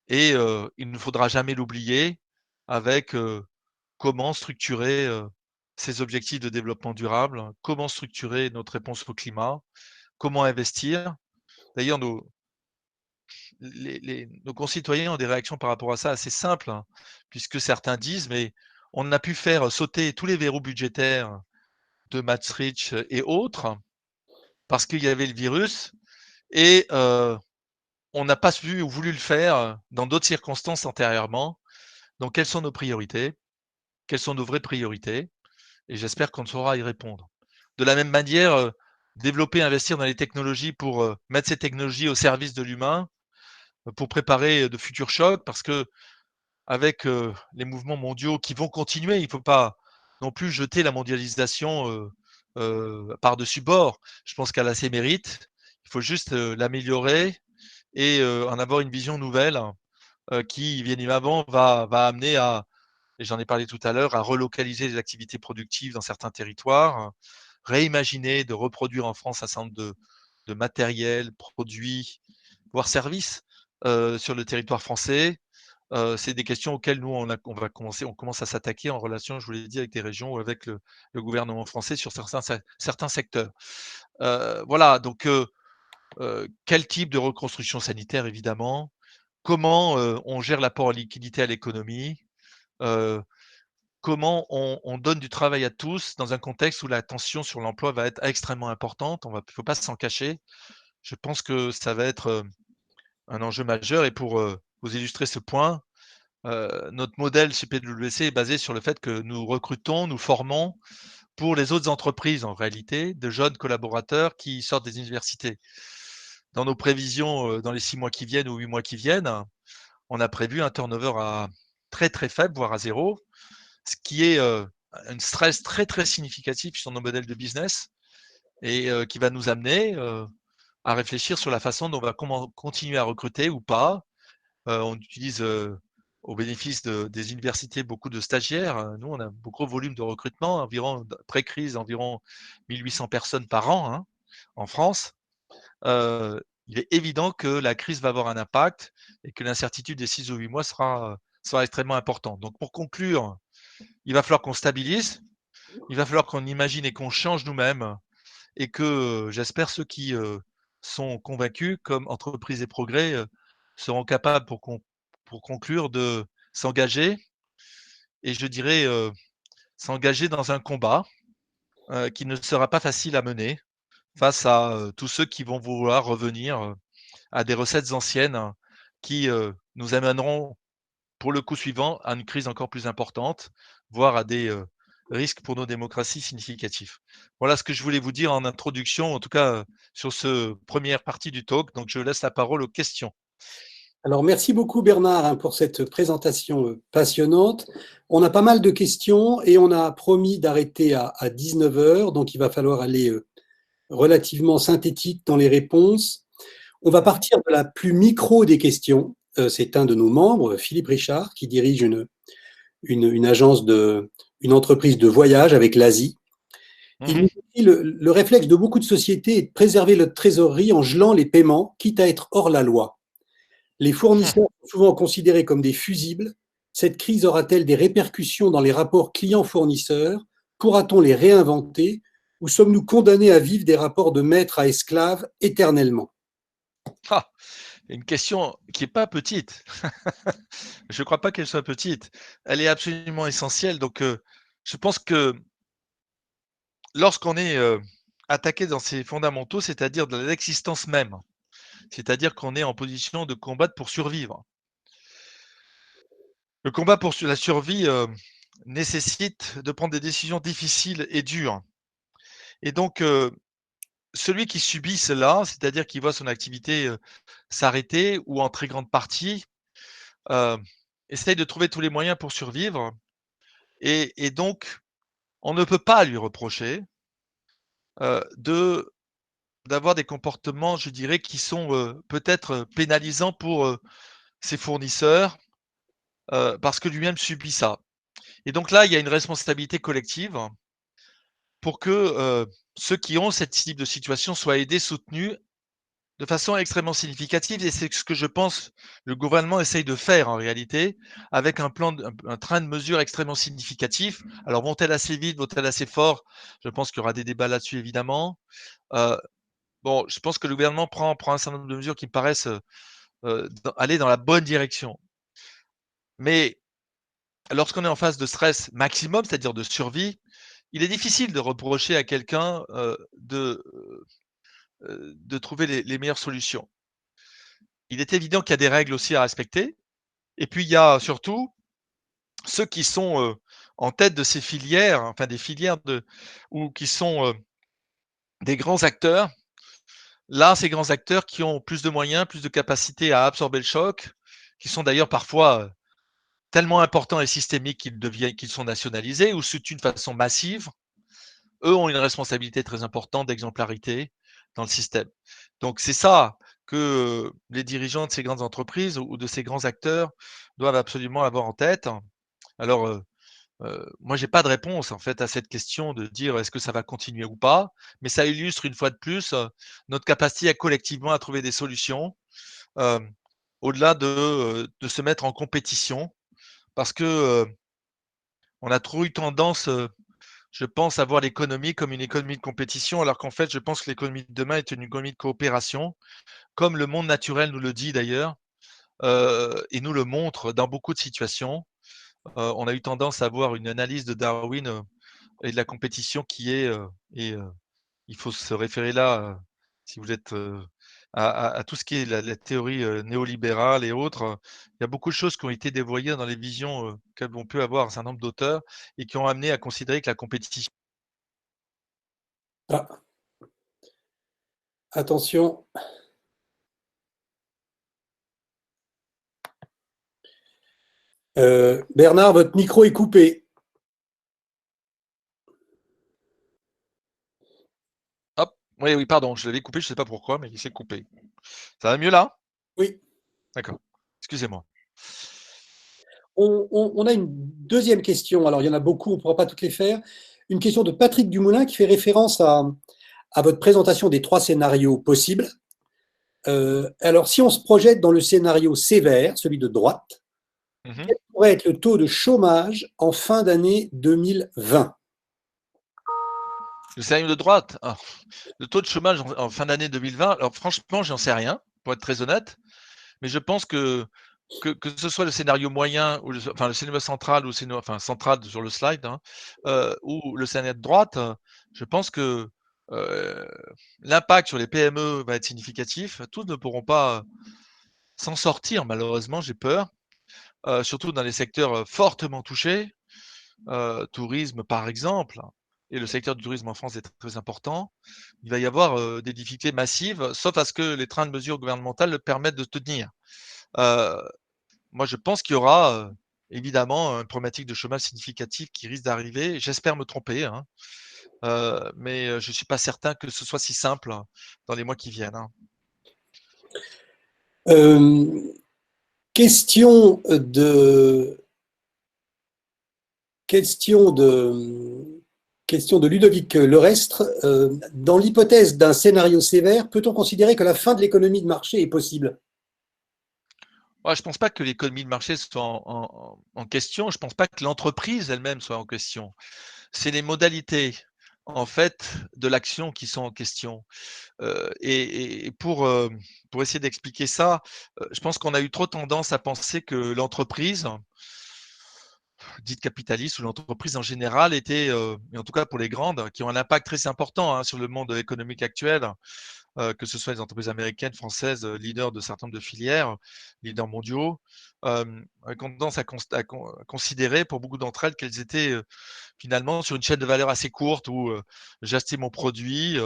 et il ne faudra jamais l'oublier avec, comment structurer, ces objectifs de développement durable, comment structurer notre réponse au climat, comment investir. D'ailleurs, nos concitoyens ont des réactions par rapport à ça assez simples, hein, puisque certains disent: «Mais on a pu faire sauter tous les verrous budgétaires de Maastricht et autres, parce qu'il y avait le virus et on n'a pas su ou voulu le faire dans d'autres circonstances antérieurement. Donc quelles sont nos priorités? Quelles sont nos vraies priorités?» Et j'espère qu'on saura y répondre. De la même manière, développer, investir dans les technologies pour, mettre ces technologies au service de l'humain, pour préparer de futurs chocs parce qu'avec, les mouvements mondiaux qui vont continuer, il ne faut pas non plus jeter la mondialisation, par-dessus bord. Je pense qu'elle a ses mérites. Il faut juste, l'améliorer et en avoir une vision nouvelle, qui, bien évidemment, va amener à, et j'en ai parlé tout à l'heure, à relocaliser les activités productives dans certains territoires, réimaginer de reproduire en France un certain nombre de matériel, produits, voire services, sur le territoire français. C'est des questions auxquelles nous on commence à s'attaquer en relation, je vous l'ai dit, avec des régions ou avec le gouvernement français sur certains secteurs. Voilà, donc quel type de reconstruction sanitaire évidemment? Comment, on gère l'apport en liquidité à l'économie? Heu, Comment on donne du travail à tous dans un contexte où la tension sur l'emploi va être extrêmement importante? Il faut pas s'en cacher. Je pense que ça va être, un enjeu majeur et pour, vous illustrer ce point, notre modèle chez PwC est basé sur le fait que nous recrutons, nous formons pour les autres entreprises en réalité, de jeunes collaborateurs qui sortent des universités. dans nos prévisions dans les 6 mois qui viennent ou 8 mois qui viennent, on a prévu un turnover très très faible, voire à zéro, ce qui est un stress très très significatif sur nos modèles de business et qui va nous amener à réfléchir sur la façon dont on va continuer à recruter ou pas. On utilise au bénéfice des universités beaucoup de stagiaires. Nous, on a un gros volume de recrutement, environ pré-crise, environ 1800 personnes par an hein, en France. Il est évident que la crise va avoir un impact et que l'incertitude des 6 ou 8 mois sera extrêmement importante. Donc, pour conclure, il va falloir qu'on stabilise, il va falloir qu'on imagine et qu'on change nous-mêmes et que j'espère ceux qui sont convaincus, comme Entreprise et Progrès, seront capables pour conclure de s'engager et je dirais s'engager dans un combat qui ne sera pas facile à mener face à tous ceux qui vont vouloir revenir à des recettes anciennes qui nous amèneront pour le coup suivant à une crise encore plus importante, voire à des risques pour nos démocraties significatifs. Voilà ce que je voulais vous dire en introduction, en tout cas sur ce première partie du talk. Donc je laisse la parole aux questions. Alors, merci beaucoup Bernard hein, pour cette présentation passionnante. On a pas mal de questions et on a promis d'arrêter à 19 heures, donc il va falloir aller relativement synthétique dans les réponses. On va partir de la plus micro des questions. C'est un de nos membres, Philippe Richard, qui dirige une agence une entreprise de voyage avec l'Asie. Il nous dit le réflexe de beaucoup de sociétés est de préserver leur trésorerie en gelant les paiements, quitte à être hors la loi. Les fournisseurs sont souvent considérés comme des fusibles. Cette crise aura-t-elle des répercussions dans les rapports clients-fournisseurs? Pourra-t-on les réinventer? Ou sommes-nous condamnés à vivre des rapports de maître à esclave éternellement? Ah, une question qui n'est pas petite. Je ne crois pas qu'elle soit petite. Elle est absolument essentielle. Donc, je pense que lorsqu'on est attaqué dans ses fondamentaux, c'est-à-dire de l'existence même, c'est-à-dire qu'on est en position de combattre pour survivre. Le combat pour la survie nécessite de prendre des décisions difficiles et dures. Et donc, celui qui subit cela, c'est-à-dire qui voit son activité s'arrêter ou en très grande partie, heu, essaye de trouver tous les moyens pour survivre et donc on ne peut pas lui reprocher, de d'avoir des comportements, je dirais, qui sont, peut-être, pénalisants pour, ses fournisseurs, parce que lui-même subit ça. Et donc là, il y a une responsabilité collective pour que, ceux qui ont cette type de situation soient aidés, soutenus de façon extrêmement significative et c'est ce que je pense le gouvernement essaye de faire en réalité avec un plan un train de mesures extrêmement significatif. Alors vont-elles assez vite, vont-elles assez fort? Je pense qu'il y aura des débats là-dessus évidemment. Heu, bon, je pense que le gouvernement prend un certain nombre de mesures qui me paraissent, aller dans la bonne direction. Mais lorsqu'on est en phase de stress maximum, c'est-à-dire de survie, il est difficile de reprocher à quelqu'un, de trouver les meilleures solutions. Il est évident qu'il y a des règles aussi à respecter et puis il y a surtout ceux qui sont, en tête de ces filières, enfin des filières ou qui sont, des grands acteurs. Là, ces grands acteurs qui ont plus de moyens, plus de capacité à absorber le choc, qui sont d'ailleurs parfois, tellement importants et systémiques qu'ils sont nationalisés ou soutenus de façon massive. Eux ont une responsabilité très importante d'exemplarité dans le système. Donc c'est ça que les dirigeants de ces grandes entreprises ou de ces grands acteurs doivent absolument avoir en tête. Alors, moi j'ai pas de réponse en fait à cette question de dire est-ce que ça va continuer ou pas, mais ça illustre une fois de plus, notre capacité à collectivement à trouver des solutions, hem, au-delà de se mettre en compétition parce que, on a trop eu tendance, je pense, à voir l'économie comme une économie de compétition, alors qu'en fait, je pense que l'économie de demain est une économie de coopération, comme le monde naturel nous le dit d'ailleurs, et nous le montre dans beaucoup de situations. On a eu tendance à voir une analyse de Darwin, et de la compétition qui est, il faut se référer là, si vous êtes, à tout ce qui est la théorie, néolibérale et autres, il y a beaucoup de choses qui ont été dévoyées dans les visions, qu'ont pu avoir un certain nombre d'auteurs et qui ont amené à considérer que la compétition Ah, attention. Bernard, votre micro est coupé. Hop, oui, oui, pardon, je l'avais coupé, je ne sais pas pourquoi, mais il s'est coupé. Ça va mieux là? Oui. D'accord. Excusez-moi. On a une deuxième question. Alors, il y en a beaucoup, on ne pourra pas toutes les faire. Une question de Patrick Dumoulin qui fait référence à votre présentation des 3 scénarios possibles. Alors, si on se projette dans le scénario sévère, celui de droite, Mhm. quel pourrait être le taux de chômage en fin d'année 2020? Le scénario de droite, le taux de chômage en fin d'année 2020, alors franchement, j'en sais rien, pour être très honnête, mais je pense que ce soit le scénario moyen ou le scénario central ou enfin central sur le slide, hein, ou le scénario de droite, je pense que euh, l'impact sur les PME va être significatif. Tous ne pourront pas s'en sortir, malheureusement, j'ai peur, surtout dans les secteurs fortement touchés, tourisme par exemple. Et le secteur du tourisme en France est très important. Il va y avoir des difficultés massives, sauf à ce que les trains de mesures gouvernementales le permettent de tenir. Euh, Moi, je pense qu'il y aura évidemment une problématique de chômage significatif qui risque d'arriver. J'espère me tromper, hein, mais je ne suis pas certain que ce soit si simple dans les mois qui viennent, hein. Euh, question de, question de, question de Ludovic Lerestre. Dans l'hypothèse d'un scénario sévère, peut-on considérer que la fin de l'économie de marché est possible? Ouais, je ne pense pas que l'économie de marché soit en question. Je ne pense pas que l'entreprise elle-même soit en question. C'est les modalités, en fait, de l'action qui sont en question. Et pour essayer d'expliquer ça, je pense qu'on a eu trop tendance à penser que l'entreprise, dite capitaliste ou l'entreprise en général était, et en tout cas pour les grandes, qui ont un impact très important hein, sur le monde économique actuel, que ce soit les entreprises américaines, françaises, leaders de certains nombre de filières, leaders mondiaux, avec tendance à considérer pour beaucoup d'entre elles qu'elles étaient finalement sur une chaîne de valeur assez courte où j'achetais mon produit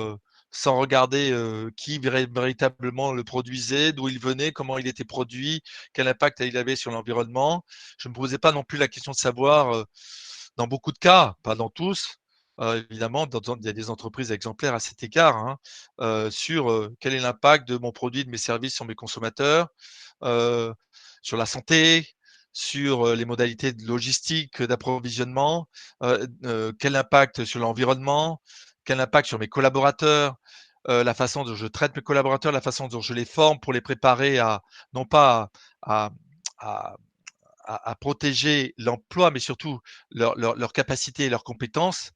sans regarder qui véritablement le produisait, d'où il venait, comment il était produit, quel impact il avait sur l'environnement. Je ne me posais pas non plus la question de savoir, dans beaucoup de cas, pas dans tous, évidemment, il y a des entreprises exemplaires à cet égard, hein, sur quel est l'impact de mon produit, de mes services sur mes consommateurs, euh, sur la santé, sur les modalités de logistique, d'approvisionnement, quel impact sur l'environnement, quel impact sur mes collaborateurs, la façon dont je traite mes collaborateurs, la façon dont je les forme pour les préparer à, non pas à, à, à protéger l'emploi, mais surtout leur capacité et leurs compétences.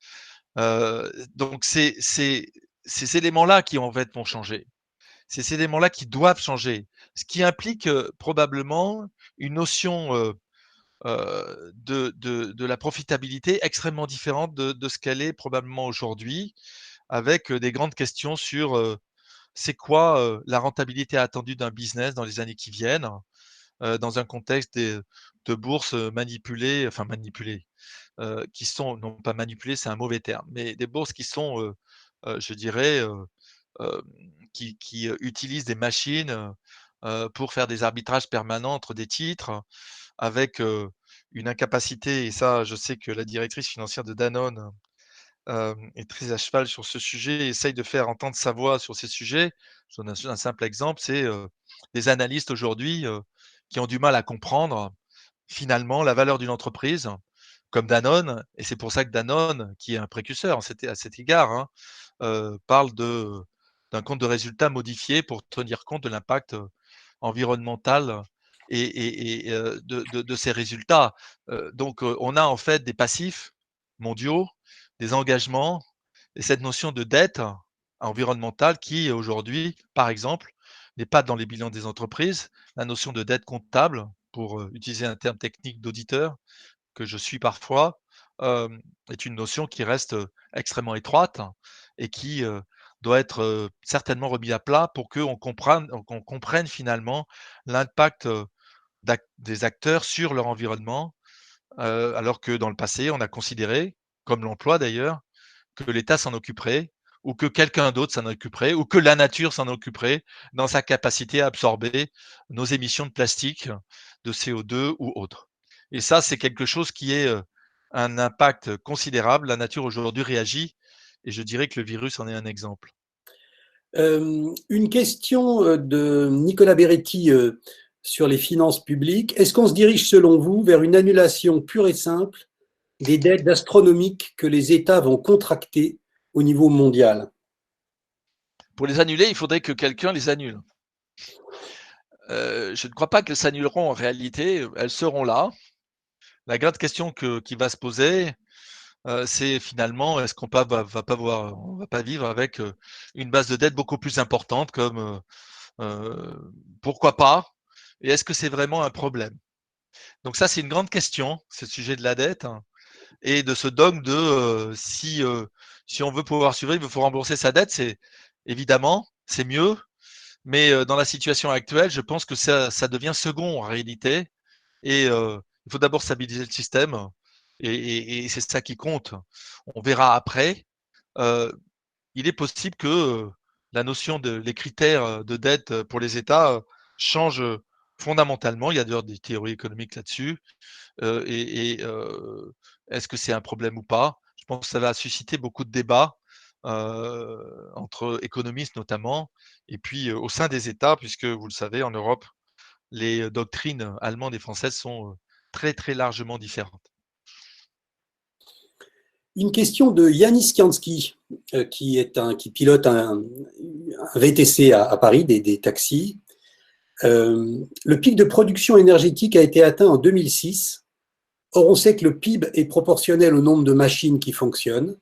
Donc, c'est ces éléments-là qui en fait vont changer. C'est ces éléments-là qui doivent changer. Ce qui implique probablement une notion de la profitabilité extrêmement différente de ce qu'elle est probablement aujourd'hui, avec des grandes questions sur c'est quoi la rentabilité attendue d'un business dans les années qui viennent, dans un contexte de bourses manipulées, enfin manipulées, qui sont, non pas manipulées, c'est un mauvais terme, mais des bourses qui sont, je dirais, qui utilisent des machines pour faire des arbitrages permanents entre des titres, avec une incapacité, et ça, je sais que la directrice financière de Danone est très à cheval sur ce sujet et essaye de faire entendre sa voix sur ces sujets. Je donne un simple exemple, c'est des analystes aujourd'hui qui ont du mal à comprendre finalement la valeur d'une entreprise comme Danone, et c'est pour ça que Danone, qui est un précurseur à cet égard, hein, parle d'un compte de résultats modifié pour tenir compte de l'impact environnemental et de ces résultats. Donc, on a en fait des passifs mondiaux, des engagements et cette notion de dette environnementale qui, aujourd'hui, par exemple, n'est pas dans les bilans des entreprises. La notion de dette comptable, pour utiliser un terme technique d'auditeur que je suis parfois, est une notion qui reste extrêmement étroite et qui doit être certainement remis à plat pour qu'on comprenne finalement l'impact des acteurs sur leur environnement, alors que dans le passé, on a considéré, comme l'emploi d'ailleurs, que l'État s'en occuperait ou que quelqu'un d'autre s'en occuperait ou que la nature s'en occuperait dans sa capacité à absorber nos émissions de plastique, de CO2 ou autres. Et ça, c'est quelque chose qui est un impact considérable. La nature aujourd'hui réagit et je dirais que le virus en est un exemple. Une question de Nicolas Beretti sur les finances publiques. Est-ce qu'on se dirige, selon vous, vers une annulation pure et simple des dettes astronomiques que les États vont contracter au niveau mondial? Pour les annuler, il faudrait que quelqu'un les annule. Je ne crois pas qu'elles s'annuleront en réalité, elles seront là. La grande question qui va se poser, c'est finalement, est-ce qu'on on va pas vivre avec une base de dette beaucoup plus importante comme pourquoi pas? Et est-ce que c'est vraiment un problème? Donc ça, c'est une grande question, ce sujet de la dette hein, et de ce dogme de si on veut pouvoir survivre, il faut rembourser sa dette. C'est évidemment, c'est mieux, mais dans la situation actuelle, je pense que ça devient second en réalité. Et il faut d'abord stabiliser le système et c'est ça qui compte. On verra après. Euh, il est possible que la notion de les critères de dette pour les États changent fondamentalement. Il y a d'ailleurs des théories économiques là-dessus. Est-ce que c'est un problème ou pas? Je pense que ça va susciter beaucoup de débats entre économistes notamment, et puis au sein des États, puisque vous le savez, en Europe, les doctrines allemandes et françaises sont très très largement différentes. Une question de Yanis Kianski, qui pilote un VTC à Paris, des taxis. Le pic de production énergétique a été atteint en 2006. Or, on sait que le PIB est proportionnel au nombre de machines qui fonctionnent.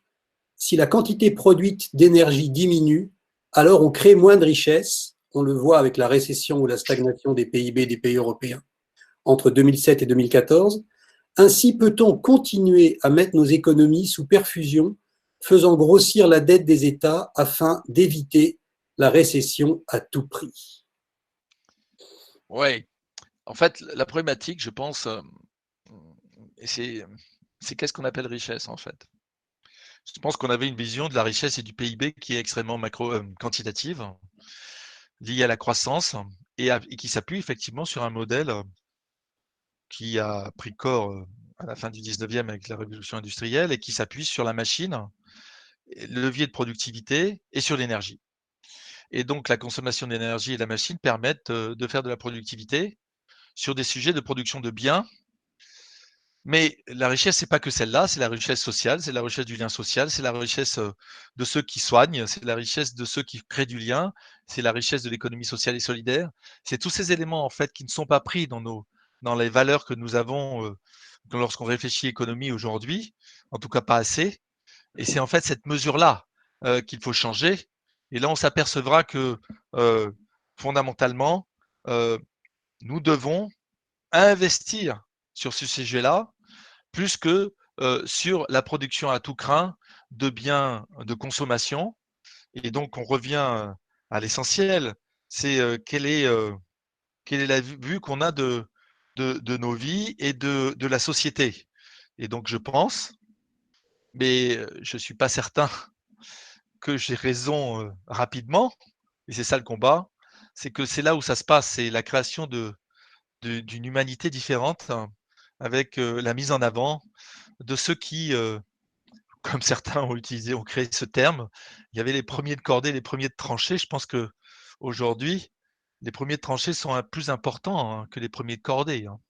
Si la quantité produite d'énergie diminue, alors on crée moins de richesses. On le voit avec la récession ou la stagnation des PIB des pays européens entre 2007 et 2014. Ainsi peut-on continuer à mettre nos économies sous perfusion, faisant grossir la dette des États afin d'éviter la récession à tout prix? Oui, en fait, la problématique, je pense, et c'est qu'est-ce qu'on appelle richesse en fait. Je pense qu'on avait une vision de la richesse et du PIB qui est extrêmement quantitative, liée à la croissance et qui s'appuie effectivement sur un modèle qui a pris corps à la fin du 19e avec la révolution industrielle et qui s'appuie sur la machine, le levier de productivité et sur l'énergie. Et donc la consommation d'énergie et la machine permettent de faire de la productivité sur des sujets de production de biens. Mais la richesse, c'est pas que celle-là, c'est la richesse sociale, c'est la richesse du lien social, c'est la richesse de ceux qui soignent, c'est la richesse de ceux qui créent du lien, c'est la richesse de l'économie sociale et solidaire. C'est tous ces éléments en fait qui ne sont pas pris dans les valeurs que nous avons lorsqu'on réfléchit économie aujourd'hui, en tout cas pas assez. Et c'est en fait cette mesure-là qu'il faut changer. Et là, on s'apercevra que fondamentalement, euh, nous devons investir sur ce sujet-là plus que sur la production à tout crin de biens de consommation. Et donc, on revient à l'essentiel. C'est quelle est la vue qu'on a de nos vies et de la société. Et donc, je pense, mais je ne suis pas certain que j'ai raison rapidement, et c'est ça le combat, c'est que c'est là où ça se passe, c'est la création d'une humanité différente, hein, avec la mise en avant de ceux qui, comme certains ont créé ce terme, il y avait les premiers de cordée, les premiers de tranchée. Je pense que aujourd'hui, les premiers de tranchée sont plus importants hein, que les premiers de cordée. Hein.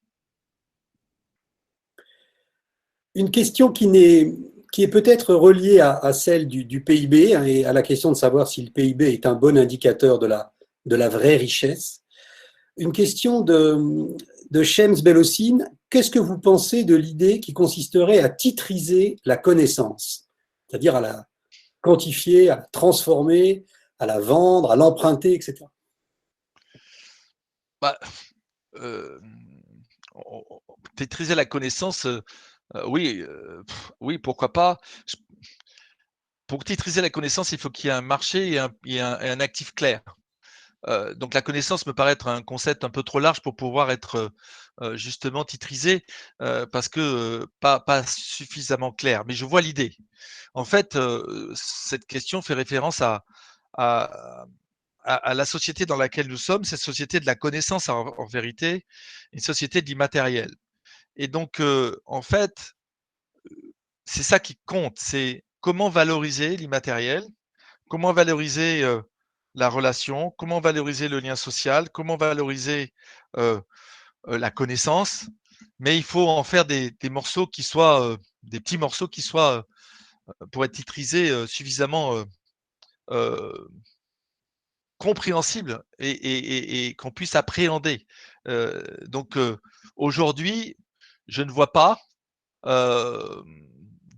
Une question qui est peut-être reliée à celle du PIB hein, et à la question de savoir si le PIB est un bon indicateur de la vraie richesse. Une question de Shems Bellossine. Qu'est-ce que vous pensez de l'idée qui consisterait à titriser la connaissance, c'est-à-dire à la quantifier, à la transformer, à la vendre, à l'emprunter, etc. Bah, euh, Maîtriser la connaissance, oui, oui, pourquoi pas. Pour titriser la connaissance, il faut qu'il y ait un marché et un actif clair. Donc la connaissance me paraît être un concept un peu trop large pour pouvoir être justement titrisé parce que pas suffisamment clair. Mais je vois l'idée. En fait, cette question fait référence à, à la société dans laquelle nous sommes, cette société de la connaissance en vérité, une société de l'immatériel. Et donc, en fait, c'est ça qui compte, c'est comment valoriser l'immatériel, comment valoriser la relation, comment valoriser le lien social, comment valoriser la connaissance, mais il faut en faire des morceaux qui soient, des petits morceaux qui soient, pour être titrisés, suffisamment euh, compréhensibles et qu'on puisse appréhender. Donc aujourd'hui, je ne vois pas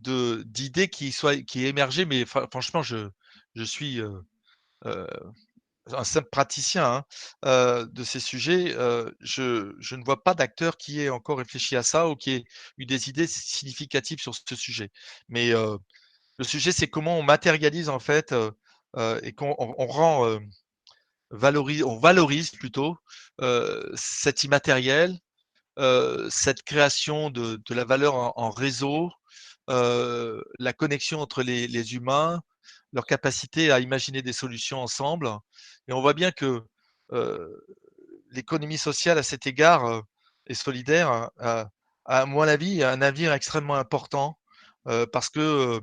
d'idées qui émergeaient, mais franchement, je suis euh, un simple praticien hein, de ces sujets. Je ne vois pas d'acteur qui ait encore réfléchi à ça ou qui ait eu des idées significatives sur ce sujet. Mais le sujet, c'est comment on matérialise en fait et qu'on on rend on valorise plutôt cet immatériel, cette création de la valeur en réseau, la connexion entre les humains, leur capacité à imaginer des solutions ensemble. Et on voit bien que l'économie sociale, à cet égard, et solidaire, à mon avis, a un avenir extrêmement important parce que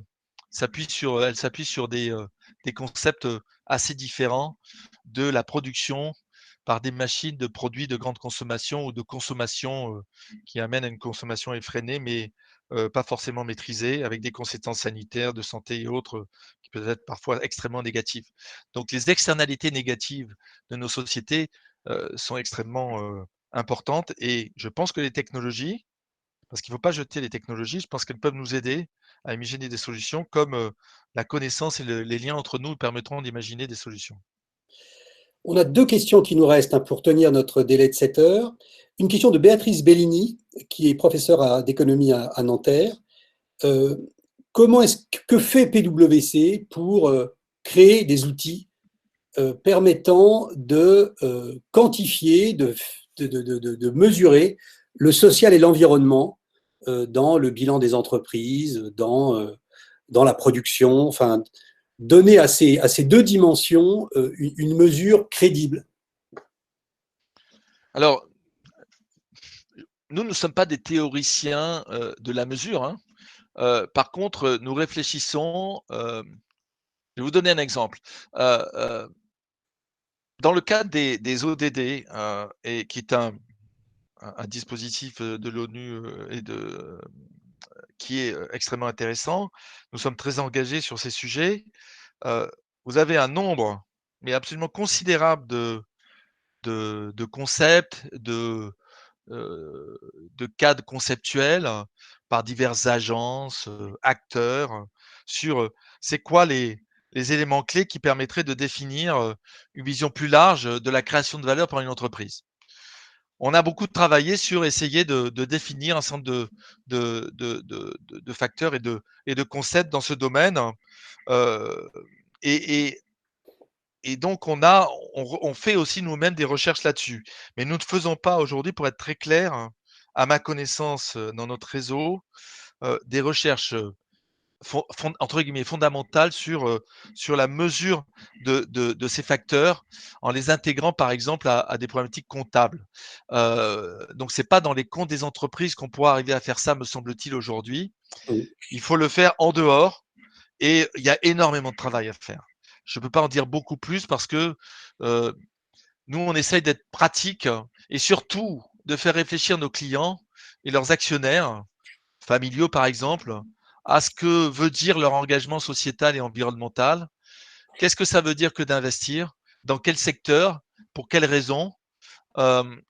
elle s'appuie sur des concepts assez différents de la production par des machines de produits de grande consommation ou de consommation qui amènent à une consommation effrénée, mais pas forcément maîtrisée, avec des conséquences sanitaires, de santé et autres qui peuvent être parfois extrêmement négatives. Donc les externalités négatives de nos sociétés sont extrêmement importantes et je pense que les technologies, parce qu'il ne faut pas jeter les technologies, je pense qu'elles peuvent nous aider à imaginer des solutions comme la connaissance et les liens entre nous permettront d'imaginer des solutions. On a deux questions qui nous restent hein, pour tenir notre délai de 7 heures. Une question de Béatrice Bellini, qui est professeure d'économie à Nanterre. Euh, que fait PwC pour créer des outils permettant de quantifier, de mesurer le social et l'environnement dans le bilan des entreprises, dans la production, enfin, donner à ces deux dimensions une mesure crédible. Alors, nous ne sommes pas des théoriciens de la mesure. Hein. Par contre, nous réfléchissons. Je vais vous donner un exemple. Dans le cadre des ODD, et qui est un dispositif de l'ONU qui est extrêmement intéressant, nous sommes très engagés sur ces sujets. Vous avez un nombre, mais absolument considérable de concepts, de cadres conceptuels par diverses agences, acteurs, sur c'est quoi les éléments clés qui permettraient de définir une vision plus large de la création de valeur par une entreprise. On a beaucoup travaillé sur essayer de définir un certain nombre de facteurs et de concepts dans ce domaine. Euh, et, et donc, on fait aussi nous-mêmes des recherches là-dessus. Mais nous ne faisons pas aujourd'hui, pour être très clair, hein, à ma connaissance, dans notre réseau, des recherches entre guillemets fondamentales sur la mesure de ces facteurs en les intégrant par exemple à des problématiques comptables. Donc, c'est pas dans les comptes des entreprises qu'on pourra arriver à faire ça, me semble-t-il, aujourd'hui. Il faut le faire en dehors et il y a énormément de travail à faire. Je ne peux pas en dire beaucoup plus parce que euh, nous, on essaye d'être pratique et surtout de faire réfléchir nos clients et leurs actionnaires, familiaux par exemple, à ce que veut dire leur engagement sociétal et environnemental. Qu'est-ce que ça veut dire que d'investir? Dans quel secteur? Pour quelles raisons?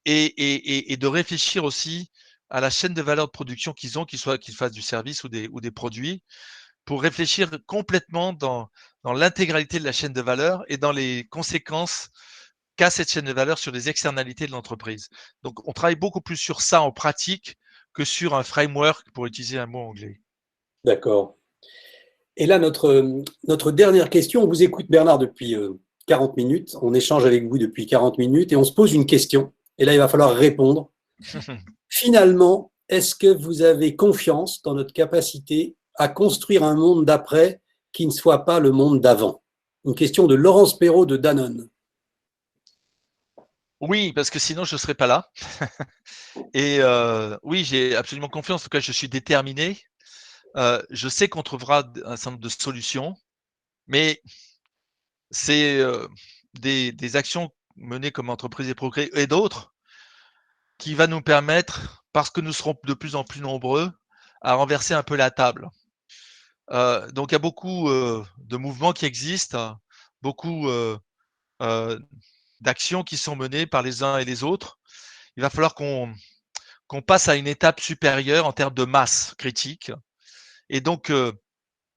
Et de réfléchir aussi à la chaîne de valeur de production qu'ils ont, qu'ils fassent du service ou des produits, pour réfléchir complètement dans l'intégralité de la chaîne de valeur et dans les conséquences qu'a cette chaîne de valeur sur les externalités de l'entreprise. Donc, on travaille beaucoup plus sur ça en pratique que sur un framework, pour utiliser un mot anglais. D'accord. Et là, notre dernière question, on vous écoute Bernard depuis 40 minutes, on échange avec vous depuis 40 minutes et on se pose une question. Et là, il va falloir répondre. Finalement, est-ce que vous avez confiance dans notre capacité à construire un monde d'après qui ne soit pas le monde d'avant? Une question de Laurence Perrault de Danone. Oui, parce que sinon je ne serais pas là. Et oui, j'ai absolument confiance. En tout cas, je suis déterminé. Je sais qu'on trouvera un certain nombre de solutions, mais c'est des actions menées comme Entreprises et Progrès et d'autres qui va nous permettre, parce que nous serons de plus en plus nombreux, à renverser un peu la table. Donc il y a beaucoup de mouvements qui existent, beaucoup d'actions qui sont menées par les uns et les autres. Il va falloir qu'on passe à une étape supérieure en termes de masse critique. Et donc,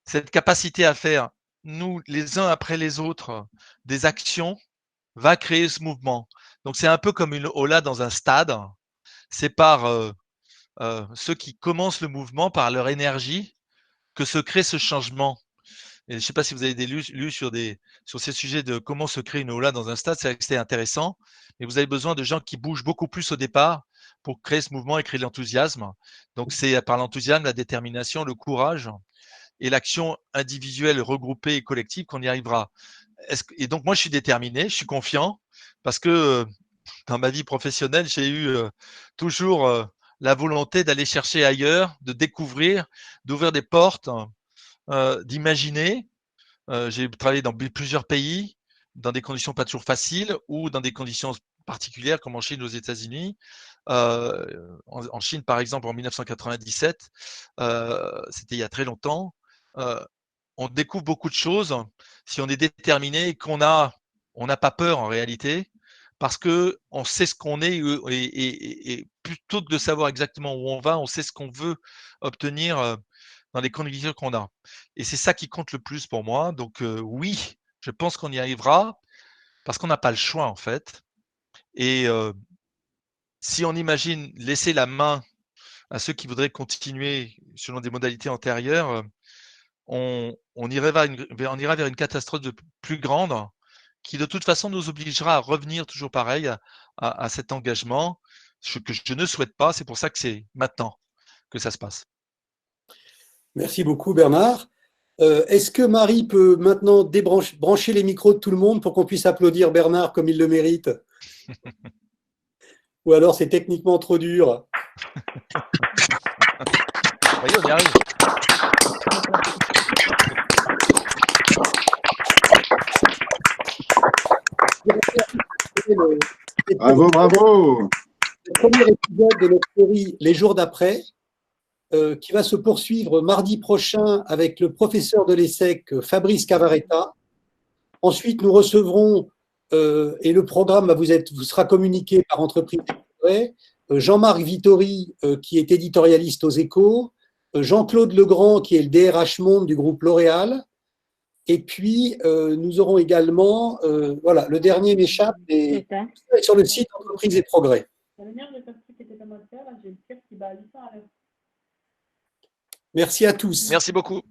cette capacité à faire, nous, les uns après les autres, des actions, va créer ce mouvement. Donc, c'est un peu comme une ola dans un stade. C'est par ceux qui commencent le mouvement, par leur énergie, que se crée ce changement. Et je ne sais pas si vous avez lu sur ces sujets de comment se crée une ola dans un stade, c'est intéressant. Mais vous avez besoin de gens qui bougent beaucoup plus au départ pour créer ce mouvement et créer l'enthousiasme. Donc, c'est par l'enthousiasme, la détermination, le courage et l'action individuelle, regroupée et collective qu'on y arrivera. Et donc, moi, je suis déterminé, je suis confiant, parce que dans ma vie professionnelle, j'ai eu toujours la volonté d'aller chercher ailleurs, de découvrir, d'ouvrir des portes, d'imaginer. J'ai travaillé dans plusieurs pays, dans des conditions pas toujours faciles ou dans des conditions particulières comme en Chine ou aux États-Unis. En Chine, par exemple, en 1997, c'était il y a très longtemps. Euh, on découvre beaucoup de choses si on est déterminé et on n'a pas peur en réalité, parce que on sait ce qu'on est et plutôt que de savoir exactement où on va, on sait ce qu'on veut obtenir dans les conditions qu'on a. Et c'est ça qui compte le plus pour moi. Donc oui, je pense qu'on y arrivera parce qu'on n'a pas le choix en fait. Et si on imagine laisser la main à ceux qui voudraient continuer selon des modalités antérieures, on ira vers une catastrophe plus grande qui de toute façon nous obligera à revenir toujours pareil à cet engagement que je ne souhaite pas. C'est pour ça que c'est maintenant que ça se passe. Merci beaucoup, Bernard. Est-ce que Marie peut maintenant brancher les micros de tout le monde pour qu'on puisse applaudir Bernard comme il le mérite? Ou alors c'est techniquement trop dur? Oui, on y arrive. Bravo, bravo. Le premier épisode de notre série Les jours d'après, qui va se poursuivre mardi prochain avec le professeur de l'ESSEC, Fabrice Cavaretta. Ensuite, nous recevrons, et le programme vous sera communiqué par Entreprise et Progrès, Jean-Marc Vittori, qui est éditorialiste aux Échos, Jean-Claude Legrand, qui est le DRH Monde du groupe L'Oréal. Et puis, nous aurons également, voilà, le dernier m'échappe, et sur le site Entreprise et Progrès. Merci à tous. Merci beaucoup.